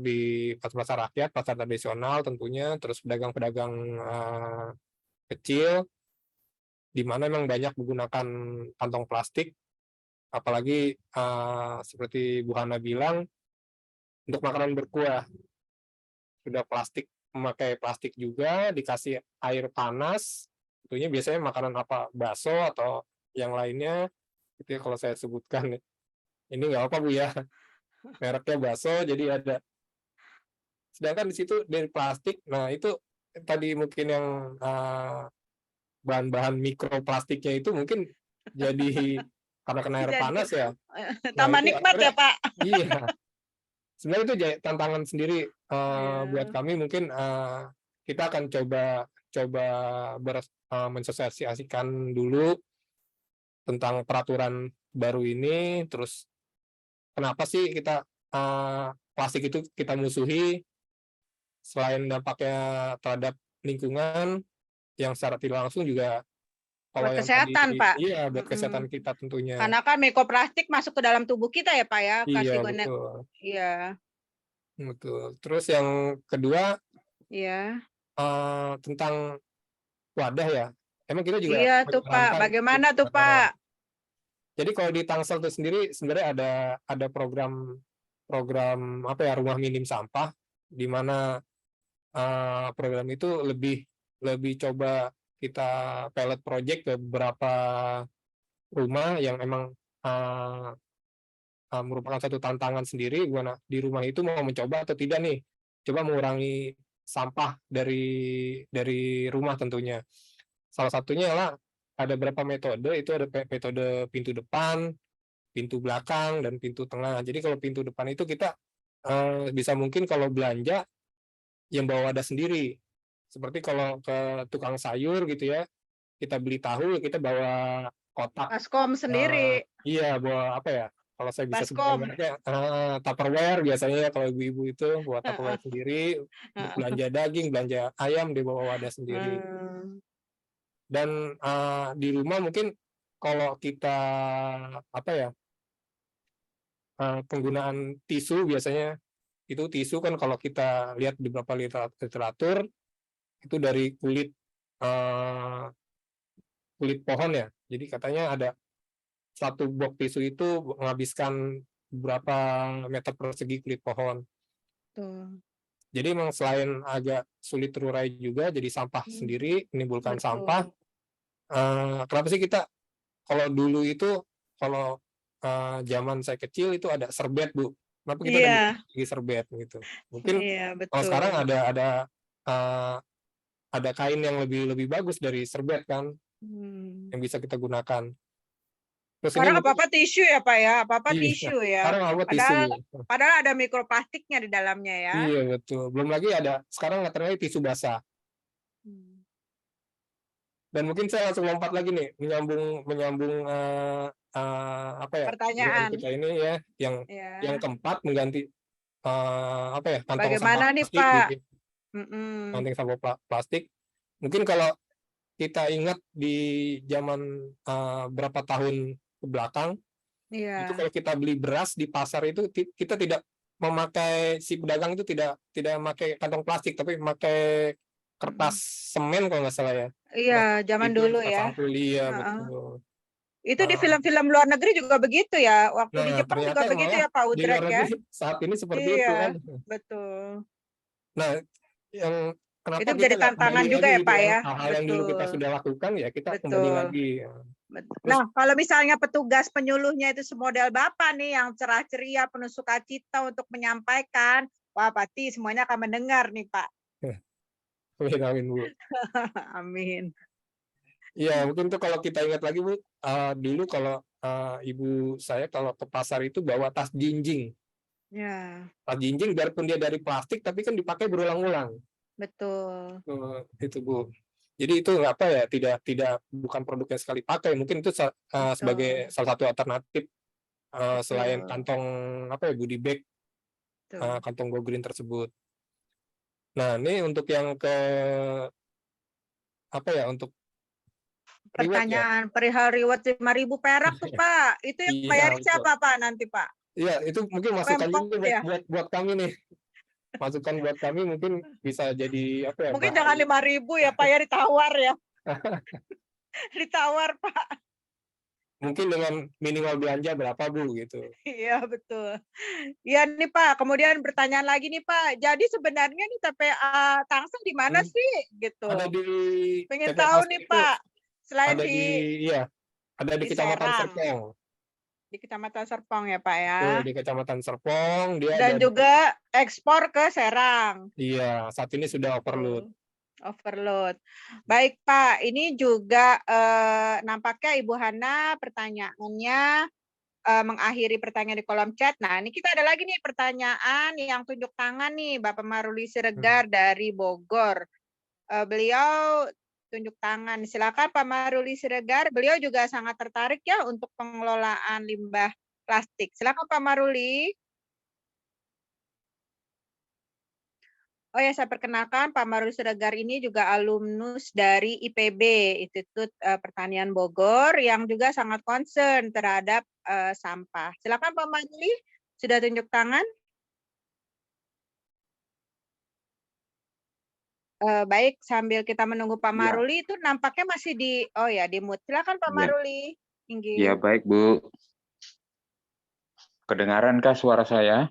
rakyat, pasar tradisional tentunya, terus pedagang-pedagang kecil. di mana memang banyak menggunakan kantong plastik, apalagi seperti Bu Hana bilang, untuk makanan berkuah, sudah memakai plastik juga, dikasih air panas, tentunya biasanya makanan apa, bakso atau yang lainnya, itu ya kalau saya sebutkan, ini nggak apa Bu ya, mereknya bakso, jadi ada. Sedangkan di situ dari plastik, nah itu tadi mungkin yang bahan-bahan mikroplastiknya itu mungkin jadi karena kena air panas ya. Tambah itu nikmat ya Pak. Iya. Sebenarnya itu tantangan sendiri buat kami, mungkin kita akan coba mensosialisasikan dulu tentang peraturan baru ini, terus kenapa sih kita plastik itu kita musuhi, selain dampaknya terhadap lingkungan yang secara tidak langsung juga kalau Buat yang kesehatan, tadi, Pak. iya buat kesehatan kita tentunya. Karena kan mikroplastik masuk ke dalam tubuh kita ya Pak ya. Iya, Kasih betul. Iya. Betul. Terus yang kedua, Iya. tentang wadah ya. Emang kita juga Iya tuh Pak. menyarankan Bagaimana tuh Pak? jadi kalau di Tangsel itu sendiri sebenarnya ada program apa ya, rumah minim sampah, di mana program itu lebih coba kita pilot project ke beberapa rumah yang emang merupakan satu tantangan sendiri, gimana di rumah itu mau mencoba atau tidak nih, coba mengurangi sampah dari rumah tentunya. Salah satunya adalah ada beberapa metode, itu ada metode pintu depan, pintu belakang, dan pintu tengah. Jadi kalau pintu depan itu kita bisa mungkin kalau belanja yang bawa wadah sendiri. Seperti kalau ke tukang sayur gitu ya, kita beli tahu, kita bawa kotak. Baskom sendiri. Iya, bawa apa ya? Kalau saya bisa Baskom. sebenarnya Tupperware biasanya kalau ibu-ibu itu buat Tupperware sendiri, untuk belanja daging, belanja ayam dia bawa wadah sendiri. Dan di rumah mungkin kalau kita apa ya, penggunaan tisu biasanya, itu tisu kan kalau kita lihat di beberapa literatur itu dari kulit pohon ya. Jadi katanya ada satu box tisu itu menghabiskan berapa meter persegi kulit pohon. Jadi memang selain agak sulit terurai juga, jadi sampah sendiri, menimbulkan sampah. Kenapa sih kita, kalau dulu itu, kalau zaman saya kecil itu ada serbet Bu. Kenapa kita ada serbet gitu? Mungkin kalau sekarang ada kain yang lebih bagus dari serbet kan, yang bisa kita gunakan. Terus sekarang apa-apa tisu ya Pak ya, apa-apa tisu ya. Padahal ada mikroplastiknya di dalamnya ya. Iya betul. Belum lagi sekarang nggak terlalu tisu basah. Dan mungkin saya langsung lompat lagi nih, menyambung apa ya? Pertanyaan kita ini ya, yang keempat mengganti apa ya? Kantong bagaimana sampah nih plastik, Pak? Kantong sampah plastik. Mungkin kalau kita ingat di zaman berapa tahun ke belakang, itu kalau kita beli beras di pasar itu kita tidak memakai, si pedagang itu tidak memakai kantong plastik, tapi memakai kertas semen kalau nggak salah ya. Iya, zaman dulu ya. Iya, betul. Itu di film-film luar negeri juga begitu ya. Waktu di Jepang juga ternyata begitu ya Pak Udrek ya. Saat ini seperti itu kan. Betul. Nah, yang kenapa itu menjadi tantangan juga ya Pak ya. Hal-hal yang dulu kita sudah lakukan ya kita kembali lagi. Nah, kalau misalnya petugas penyuluhnya itu semodel Bapak nih yang cerah ceria, penuh sukacita untuk menyampaikan, wah pasti semuanya akan mendengar nih Pak. Amin Bu. Amin. Iya, mungkin tuh kalau kita ingat lagi Bu, dulu kalau ibu saya kalau ke pasar itu bawa tas jinjing. Ya. Tas jinjing biarpun dia dari plastik tapi kan dipakai berulang-ulang. Betul. Itu Bu. Jadi itu apa ya, tidak bukan produk yang sekali pakai, mungkin itu sebagai salah satu alternatif selain kantong apa ya, goodie bag, kantong go green tersebut. Nah, ini untuk yang ke apa ya, untuk pertanyaan perihal reward 5.000 perak tuh Pak. Itu yang bayarin siapa Pak nanti Pak? Iya, itu mungkin masukan juga buat kami nih. Masukan buat kami mungkin bisa jadi apa ya? Mungkin jangan 5.000 ya Pak ya, ditawar ya. Ditawar, Pak. Mungkin dengan minimal belanja berapa, Bu, gitu. Iya, betul. Iya nih, Pak, kemudian pertanyaan lagi nih, Pak. Jadi sebenarnya nih TPA Tangsel di mana sih? Ada Gitu. di Pengen TPA tahu Tangsel nih, itu Pak. Selain ada di iya, ada di di Kecamatan Serang, Serpong. di Kecamatan Serpong ya, Pak ya. Tuh, di Kecamatan Serpong, dia ada Dan juga ekspor ke Serang. iya, saat ini sudah overload. Overload. Baik, Pak, ini juga nampaknya Ibu Hana pertanyaannya mengakhiri pertanyaan di kolom chat. Nah, ini kita ada lagi nih pertanyaan yang tunjuk tangan nih, Bapak Maruli Siregar dari Bogor. Beliau tunjuk tangan. Silakan Pak Maruli Siregar. Beliau juga sangat tertarik ya untuk pengelolaan limbah plastik. Silakan Pak Maruli. Oh ya, saya perkenalkan Pak Maruli Siregar ini juga alumnus dari IPB, Institut Pertanian Bogor, yang juga sangat concern terhadap sampah. Silakan Pak Maruli, sudah tunjuk tangan. Baik, sambil kita menunggu Pak Maruli itu nampaknya masih di di mute. Silakan Pak Maruli. Ya, baik, Bu. Kedengarankah suara saya?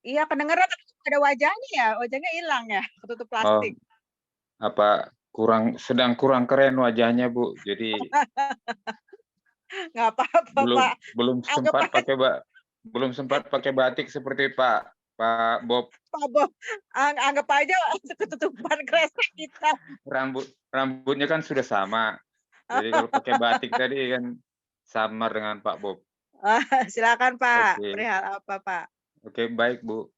Iya, kedengaran tapi ada wajahnya ya, wajahnya hilang ya, ketutup plastik. Sedang kurang keren wajahnya, Bu. Jadi nggak apa-apa, Pak. belum sempat pakai batik seperti Pak Bob. Pak Bob, anggap aja ketutupan kresek kita. Rambutnya kan sudah sama. Jadi kalau pakai batik tadi kan sama dengan Pak Bob. Silakan Pak, perihal apa Pak? Oke, baik Bu.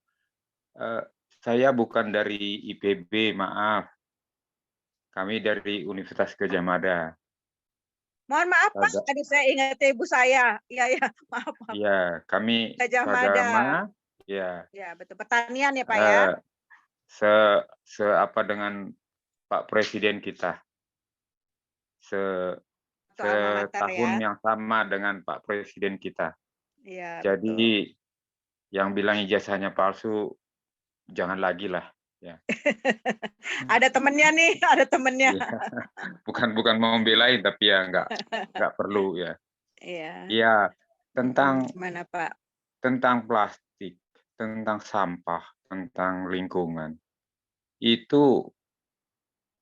Saya bukan dari IPB, maaf. Kami dari Universitas Gadjah Mada. Mohon maaf Pak, tadi saya ingat ibu saya. Iya, maaf. Iya, kami Gadjah Mada. Ya. Ya, betul. Pertanian ya Pak ya. Seapa dengan Pak Presiden kita. Setahun yang sama dengan Pak Presiden kita. Iya, jadi betul. Yang bilang ijazahnya palsu, jangan lagi lah. Ya. Ada temennya nih, ada temennya. Ya. Bukan mau membelain, tapi ya nggak perlu ya. Iya. Iya, tentang gimana Pak? Tentang plastik, tentang sampah, tentang lingkungan. Itu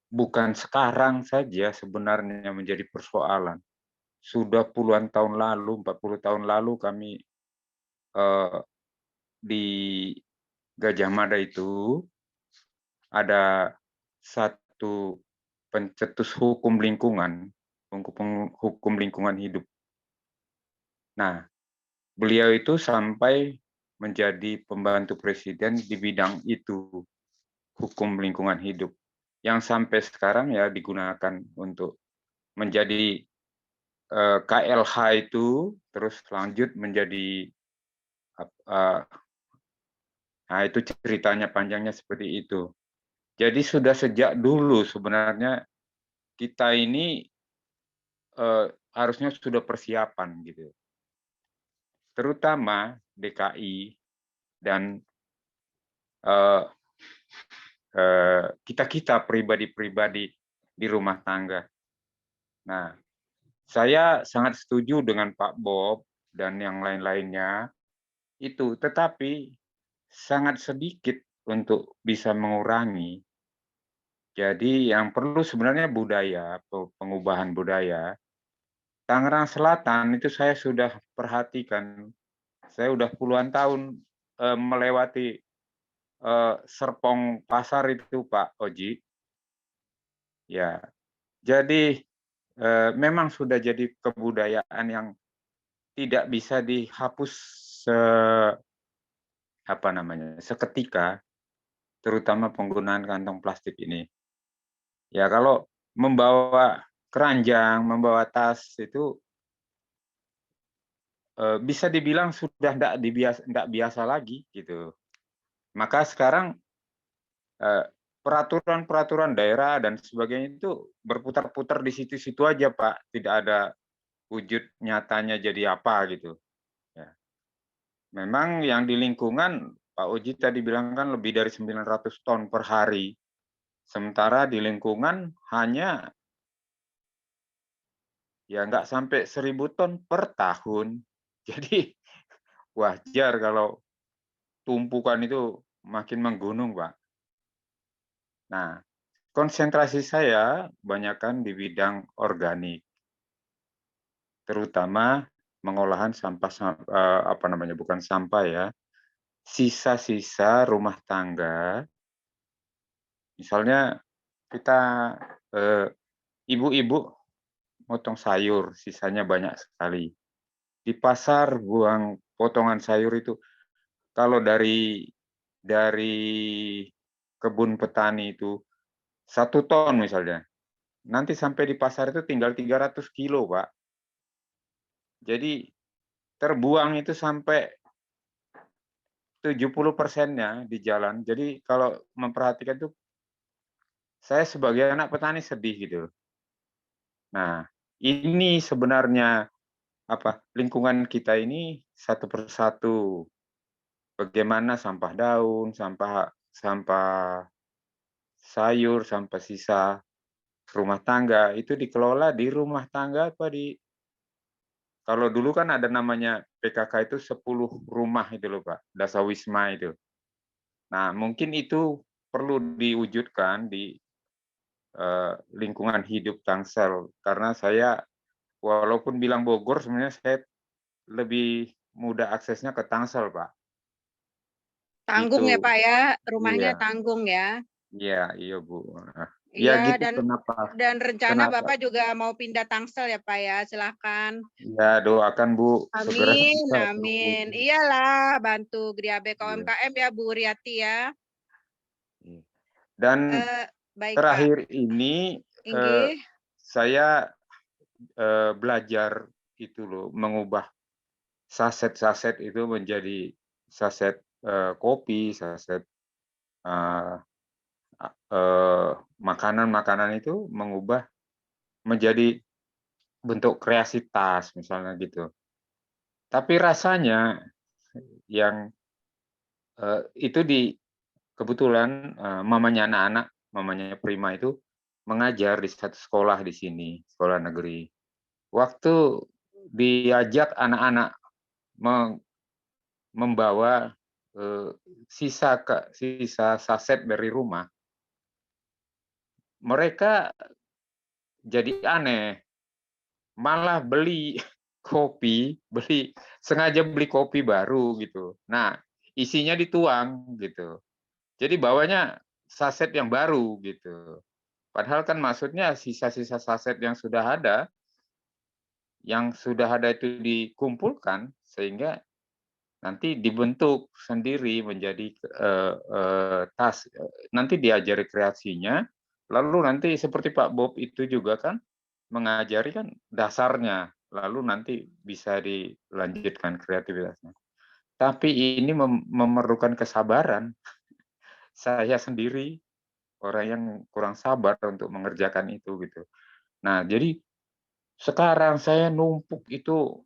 bukan sekarang saja sebenarnya menjadi persoalan. Sudah puluhan tahun lalu, 40 tahun lalu kami di Gadjah Mada itu ada satu pencetus hukum lingkungan hidup. Nah, beliau itu sampai menjadi pembantu presiden di bidang itu, hukum lingkungan hidup, yang sampai sekarang ya digunakan untuk menjadi KLH itu, terus lanjut menjadi nah itu ceritanya panjangnya seperti itu. Jadi sudah sejak dulu sebenarnya kita ini harusnya sudah persiapan gitu. Terutama DKI dan kita pribadi-pribadi di rumah tangga. Nah, saya sangat setuju dengan Pak Bob dan yang lain-lainnya itu, tetapi sangat sedikit untuk bisa mengurangi. Jadi yang perlu sebenarnya budaya, pengubahan budaya. Tangerang Selatan itu saya sudah perhatikan, saya sudah puluhan tahun melewati Serpong Pasar itu Pak Oji. Ya, jadi memang sudah jadi kebudayaan yang tidak bisa dihapus seketika, terutama penggunaan kantong plastik ini. Ya kalau membawa keranjang, membawa tas itu bisa dibilang sudah tidak biasa lagi gitu. Maka sekarang peraturan-peraturan daerah dan sebagainya itu berputar-putar di situ-situ aja Pak, tidak ada wujud nyatanya jadi apa gitu. Ya. Memang yang di lingkungan Pak Uji tadi bilang kan lebih dari 900 ton per hari. Sementara di lingkungan hanya ya nggak sampai 1000 ton per tahun. Jadi wajar kalau tumpukan itu makin menggunung, Pak. Nah, konsentrasi saya banyakkan di bidang organik, terutama mengolahan sampah, bukan sampah ya, sisa-sisa rumah tangga. Misalnya kita ibu-ibu motong sayur, sisanya banyak sekali. Di pasar buang potongan sayur itu, kalau dari kebun petani itu 1 ton misalnya, nanti sampai di pasar itu tinggal 300 kilo, Pak. Jadi terbuang itu sampai 70%-nya di jalan. Jadi kalau memperhatikan itu, saya sebagai anak petani sedih gitu. Nah, ini sebenarnya lingkungan kita ini satu persatu. Bagaimana sampah daun, sampah sayur, sampah sisa rumah tangga itu dikelola di rumah tangga kalau dulu kan ada namanya PKK itu 10 rumah itu loh Pak, Dasawisma itu. Nah, mungkin itu perlu diwujudkan di lingkungan hidup Tangsel, karena saya walaupun bilang Bogor, sebenarnya saya lebih mudah aksesnya ke Tangsel, Pak. Tanggung ya Itu. Pak ya, rumahnya Iya. tanggung ya. Iya Bu. Ya Iya, gitu dan rencana Bapak juga mau pindah Tangsel ya Pak ya, silakan. Ya doakan Bu segera Amin, bisa, Bu. amin. Iyalah, bantu Gria Iya. BKUMKM ya Bu Riati ya. Dan Baik Pak. terakhir ini Inggih. saya belajar itu loh, mengubah saset-saset itu menjadi saset kopi, saset makanan-makanan itu mengubah menjadi bentuk kreasi tas misalnya gitu. Tapi rasanya yang itu kebetulan mamanya anak-anak, mamanya Prima itu mengajar di satu sekolah di sini, sekolah negeri. Waktu diajak anak-anak membawa sisa saset dari rumah, mereka jadi aneh, malah beli kopi, sengaja beli kopi baru gitu. Nah, isinya dituang gitu. Jadi bawanya saset yang baru gitu. Padahal kan maksudnya sisa-sisa saset yang sudah ada itu dikumpulkan sehingga nanti dibentuk sendiri menjadi tas. Nanti diajari kreasinya, lalu nanti seperti Pak Bob itu juga kan mengajari kan dasarnya, lalu nanti bisa dilanjutkan kreativitasnya. Tapi ini memerlukan kesabaran. Saya sendiri orang yang kurang sabar untuk mengerjakan itu gitu. Nah, jadi sekarang saya numpuk itu,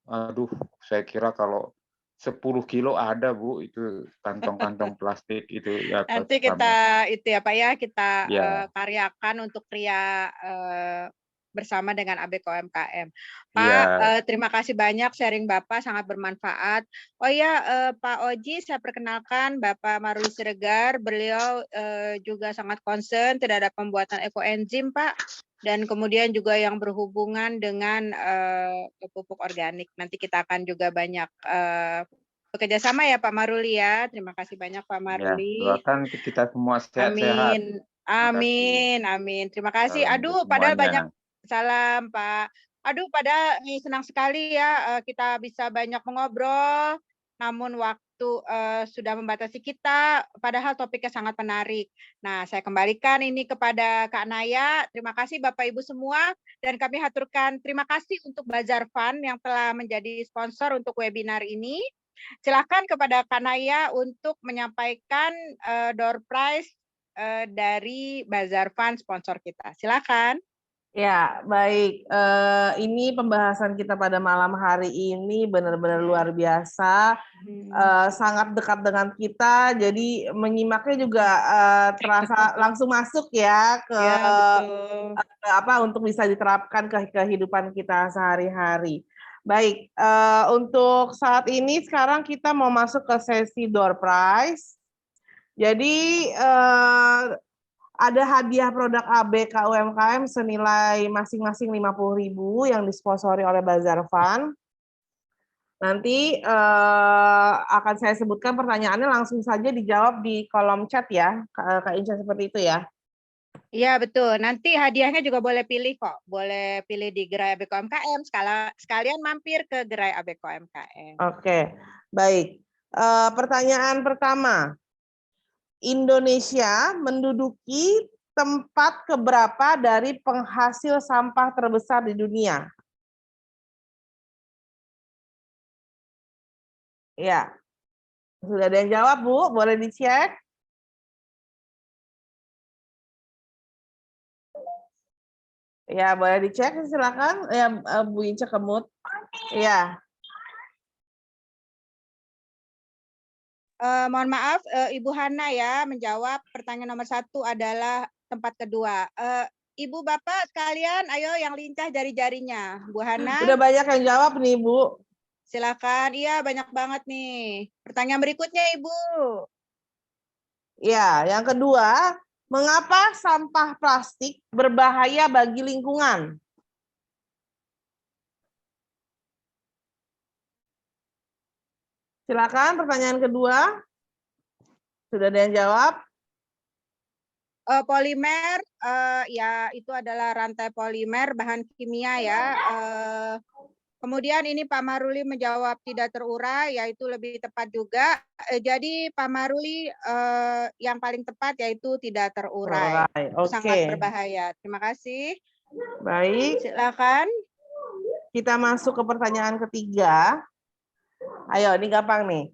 aduh, saya kira kalau 10 kilo ada Bu, itu kantong-kantong plastik itu ya. Nanti kita itu ya Pak ya, kita karyakan untuk Ria bersama dengan ABKUMKM. Pak, terima kasih banyak sharing Bapak, sangat bermanfaat. Oh ya, Pak Oji, saya perkenalkan Bapak Maruli Siregar, beliau juga sangat concern tidak ada pembuatan ekoenzim Pak, dan kemudian juga yang berhubungan dengan pupuk organik. Nanti kita akan juga banyak bekerja sama ya Pak Maruli ya. Terima kasih banyak Pak Maruli. Ya, doakan kita semua sehat-sehat. Amin. Amin, amin. Terima kasih. Aduh, padahal banyak salam Pak. Aduh, padahal senang sekali ya kita bisa banyak mengobrol, namun waktu sudah membatasi kita, padahal topiknya sangat menarik. Nah, saya kembalikan ini kepada Kak Naya. Terima kasih Bapak Ibu semua, dan kami haturkan terima kasih untuk Bazar Fund yang telah menjadi sponsor untuk webinar ini. Silakan kepada Kak Naya untuk menyampaikan door prize dari Bazar Fund sponsor kita. Silakan. Ya, baik. Ini pembahasan kita pada malam hari ini benar-benar luar biasa, sangat dekat dengan kita. Jadi menyimaknya juga terasa langsung masuk ya ke Ya, betul. apa untuk bisa diterapkan ke kehidupan kita sehari-hari. Baik, untuk saat ini sekarang kita mau masuk ke sesi door prize. Jadi ada hadiah produk ABK UMKM senilai masing-masing 50.000 yang disponsori oleh Bazar Fund. Nanti akan saya sebutkan pertanyaannya, langsung saja dijawab di kolom chat ya, Kak Inca, seperti itu ya. Iya betul. Nanti hadiahnya juga boleh pilih kok. Boleh pilih di Gerai ABK UMKM. Sekalian mampir ke Gerai ABK UMKM. Oke, baik. Pertanyaan pertama. Indonesia menduduki tempat keberapa dari penghasil sampah terbesar di dunia? Ya, sudah ada yang jawab, Bu? Boleh dicek? Ya, boleh dicek, silakan. Ya, Bu Inca kemut. Ya. Mohon maaf, Ibu Hana ya menjawab pertanyaan nomor 1 adalah tempat kedua. Ibu Bapak sekalian, ayo yang lincah jari-jarinya. Bu Hana. Udah banyak yang jawab nih, Bu. Silakan. Iya, banyak banget nih. Pertanyaan berikutnya, Ibu. Ya, yang kedua, mengapa sampah plastik berbahaya bagi lingkungan? Silakan pertanyaan kedua. Sudah ada yang jawab? Polimer, ya itu adalah rantai polimer bahan kimia ya. Kemudian ini Pak Maruli menjawab tidak terurai, yaitu lebih tepat juga. Jadi Pak Maruli yang paling tepat yaitu tidak terurai. Sangat berbahaya. Terima kasih. Baik. Silakan. Kita masuk ke pertanyaan ketiga. Ayo, ini gampang nih.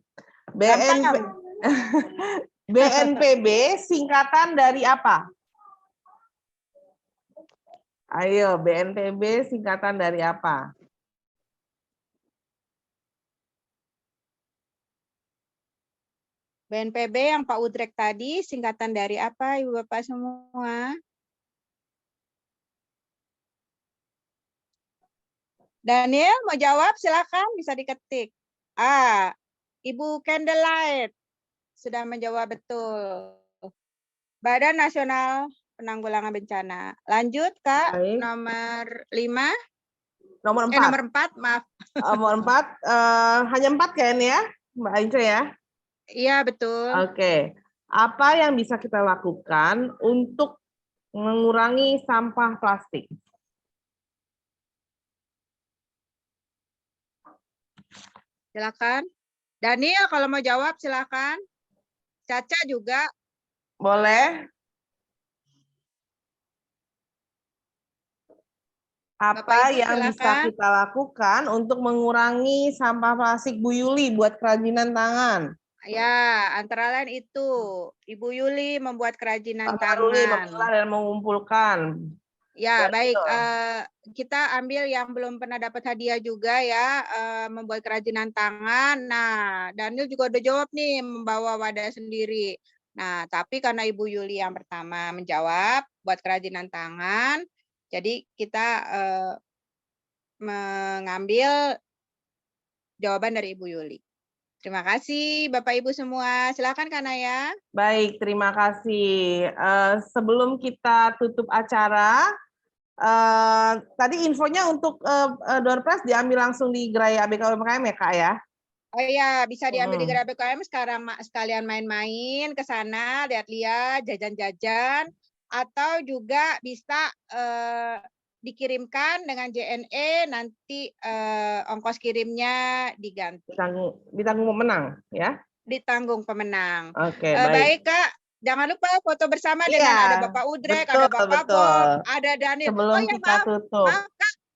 BNPB singkatan dari apa? Ayo, BNPB singkatan dari apa? BNPB yang Pak Udrek tadi singkatan dari apa, Ibu Bapak semua? Daniel mau jawab, silakan bisa diketik. Ibu Candlelight sudah menjawab betul. Badan Nasional Penanggulangan Bencana. Lanjut Kak, baik. Nomor 5. Nomor 4. Nomor 4, maaf. Nomor 4, hanya 4 kan ya, Mbak Inca ya? Iya, betul. Oke. Apa yang bisa kita lakukan untuk mengurangi sampah plastik? Silakan. Daniel kalau mau jawab silakan. Caca juga. Boleh. Apa Ibu, yang silakan. bisa kita lakukan untuk mengurangi sampah plastik, Bu Yuli, buat kerajinan tangan? Ya, antara lain itu Ibu Yuli membuat kerajinan Pak Maruli tangan. memilah dan mengumpulkan. Ya, baik. Kita ambil yang belum pernah dapat hadiah juga ya, membuat kerajinan tangan. Nah, Daniel juga udah jawab nih, membawa wadah sendiri. Nah, tapi karena Ibu Yuli yang pertama menjawab, buat kerajinan tangan, jadi kita mengambil jawaban dari Ibu Yuli. Terima kasih Bapak Ibu semua. Silakan Kak Naya. Baik, terima kasih. Sebelum kita tutup acara, tadi infonya untuk door prize diambil langsung di Gerai ABK UMKM ya Kak ya? Oh iya, bisa diambil di Gerai BKM sekarang sekalian main-main ke sana, lihat-lihat, jajan-jajan, atau juga bisa dikirimkan dengan JNE, nanti ongkos kirimnya diganti. Ditanggung pemenang ya? Ditanggung pemenang. Oke, baik Kak, jangan lupa foto bersama dengan ada Bapak Udrek, ada Bapak Bob, ada Daniel. Sebelum kita tutup.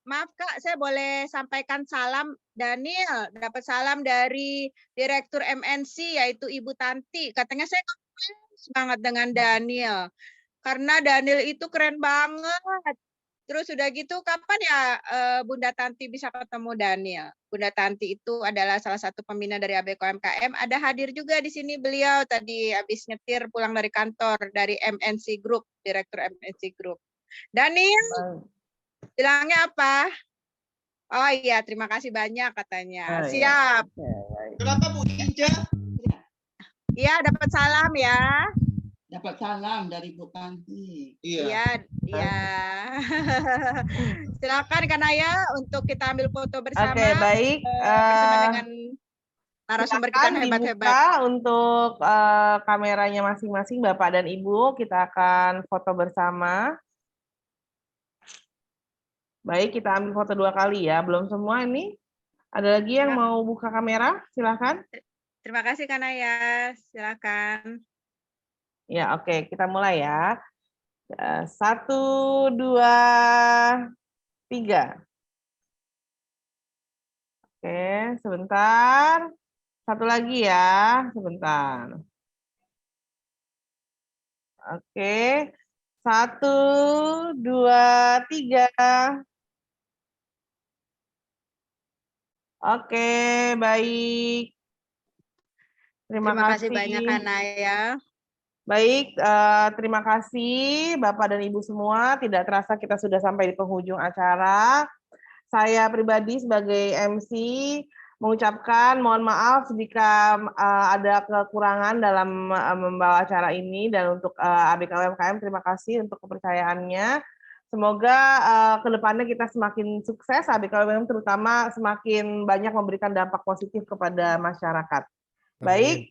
Maaf Kak, saya boleh sampaikan salam. Daniel dapat salam dari Direktur MNC yaitu Ibu Tanti. Katanya saya semangat dengan Daniel. Karena Daniel itu keren banget. Terus udah gitu kapan ya Bunda Tanti bisa ketemu Daniel? Bunda Tanti itu adalah salah satu pembina dari ABK UMKM. Ada hadir juga di sini beliau tadi habis nyetir pulang dari kantor dari MNC Group, Direktur MNC Group. Daniel, bilangnya apa? Oh iya, terima kasih banyak katanya. Siap. Kenapa Bu Inca? Iya, dapat salam ya. Dapat salam dari Bu Tanti. Iya, iya. Silakan Kanaya untuk kita ambil foto bersama. Oke, baik. Bersama dengan narasumber kita Silakan hebat-hebat. dibuka untuk kameranya masing-masing Bapak dan Ibu. Kita akan foto bersama. Baik, kita ambil foto 2 kali ya. Belum semua ini. Ada lagi yang mau buka kamera? Silakan. Terima kasih Kanaya. Silakan. Ya, oke. Kita mulai ya. 1, 2, 3. Oke, sebentar. Satu lagi ya, sebentar. Oke. 1, 2, 3. Oke, baik. Terima kasih banyak Kanaya. Baik, terima kasih Bapak dan Ibu semua. Tidak terasa kita sudah sampai di penghujung acara. Saya pribadi sebagai MC mengucapkan mohon maaf jika ada kekurangan dalam membawa acara ini, dan untuk ABK UMKM terima kasih untuk kepercayaannya. Semoga kedepannya kita semakin sukses, ABK UMKM terutama semakin banyak memberikan dampak positif kepada masyarakat. Baik,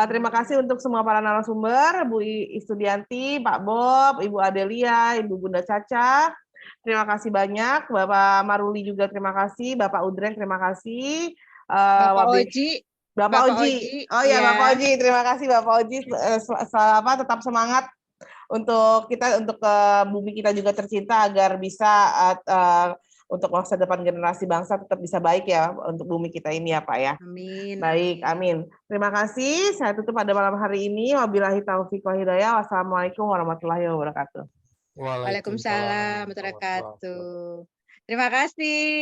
terima kasih untuk semua para narasumber, Bu Istudianti, Pak Bob, Ibu Adelia, Ibu Bunda Caca. Terima kasih banyak, Bapak Maruli juga terima kasih, Bapak Udren terima kasih, Bapak Oji. Bapak Oji. Oh ya, Bapak Oji, terima kasih Bapak Oji. Tetap semangat untuk kita, untuk bumi kita juga tercinta agar bisa untuk masa depan generasi bangsa tetap bisa baik ya untuk bumi kita ini ya Pak ya. Amin. Baik, amin. Terima kasih. Saya tutup pada malam hari ini. Wabillahi taufiq wal hidayah. Wassalamualaikum warahmatullahi wabarakatuh. Waalaikumsalam warahmatullahi wabarakatuh. Terima kasih.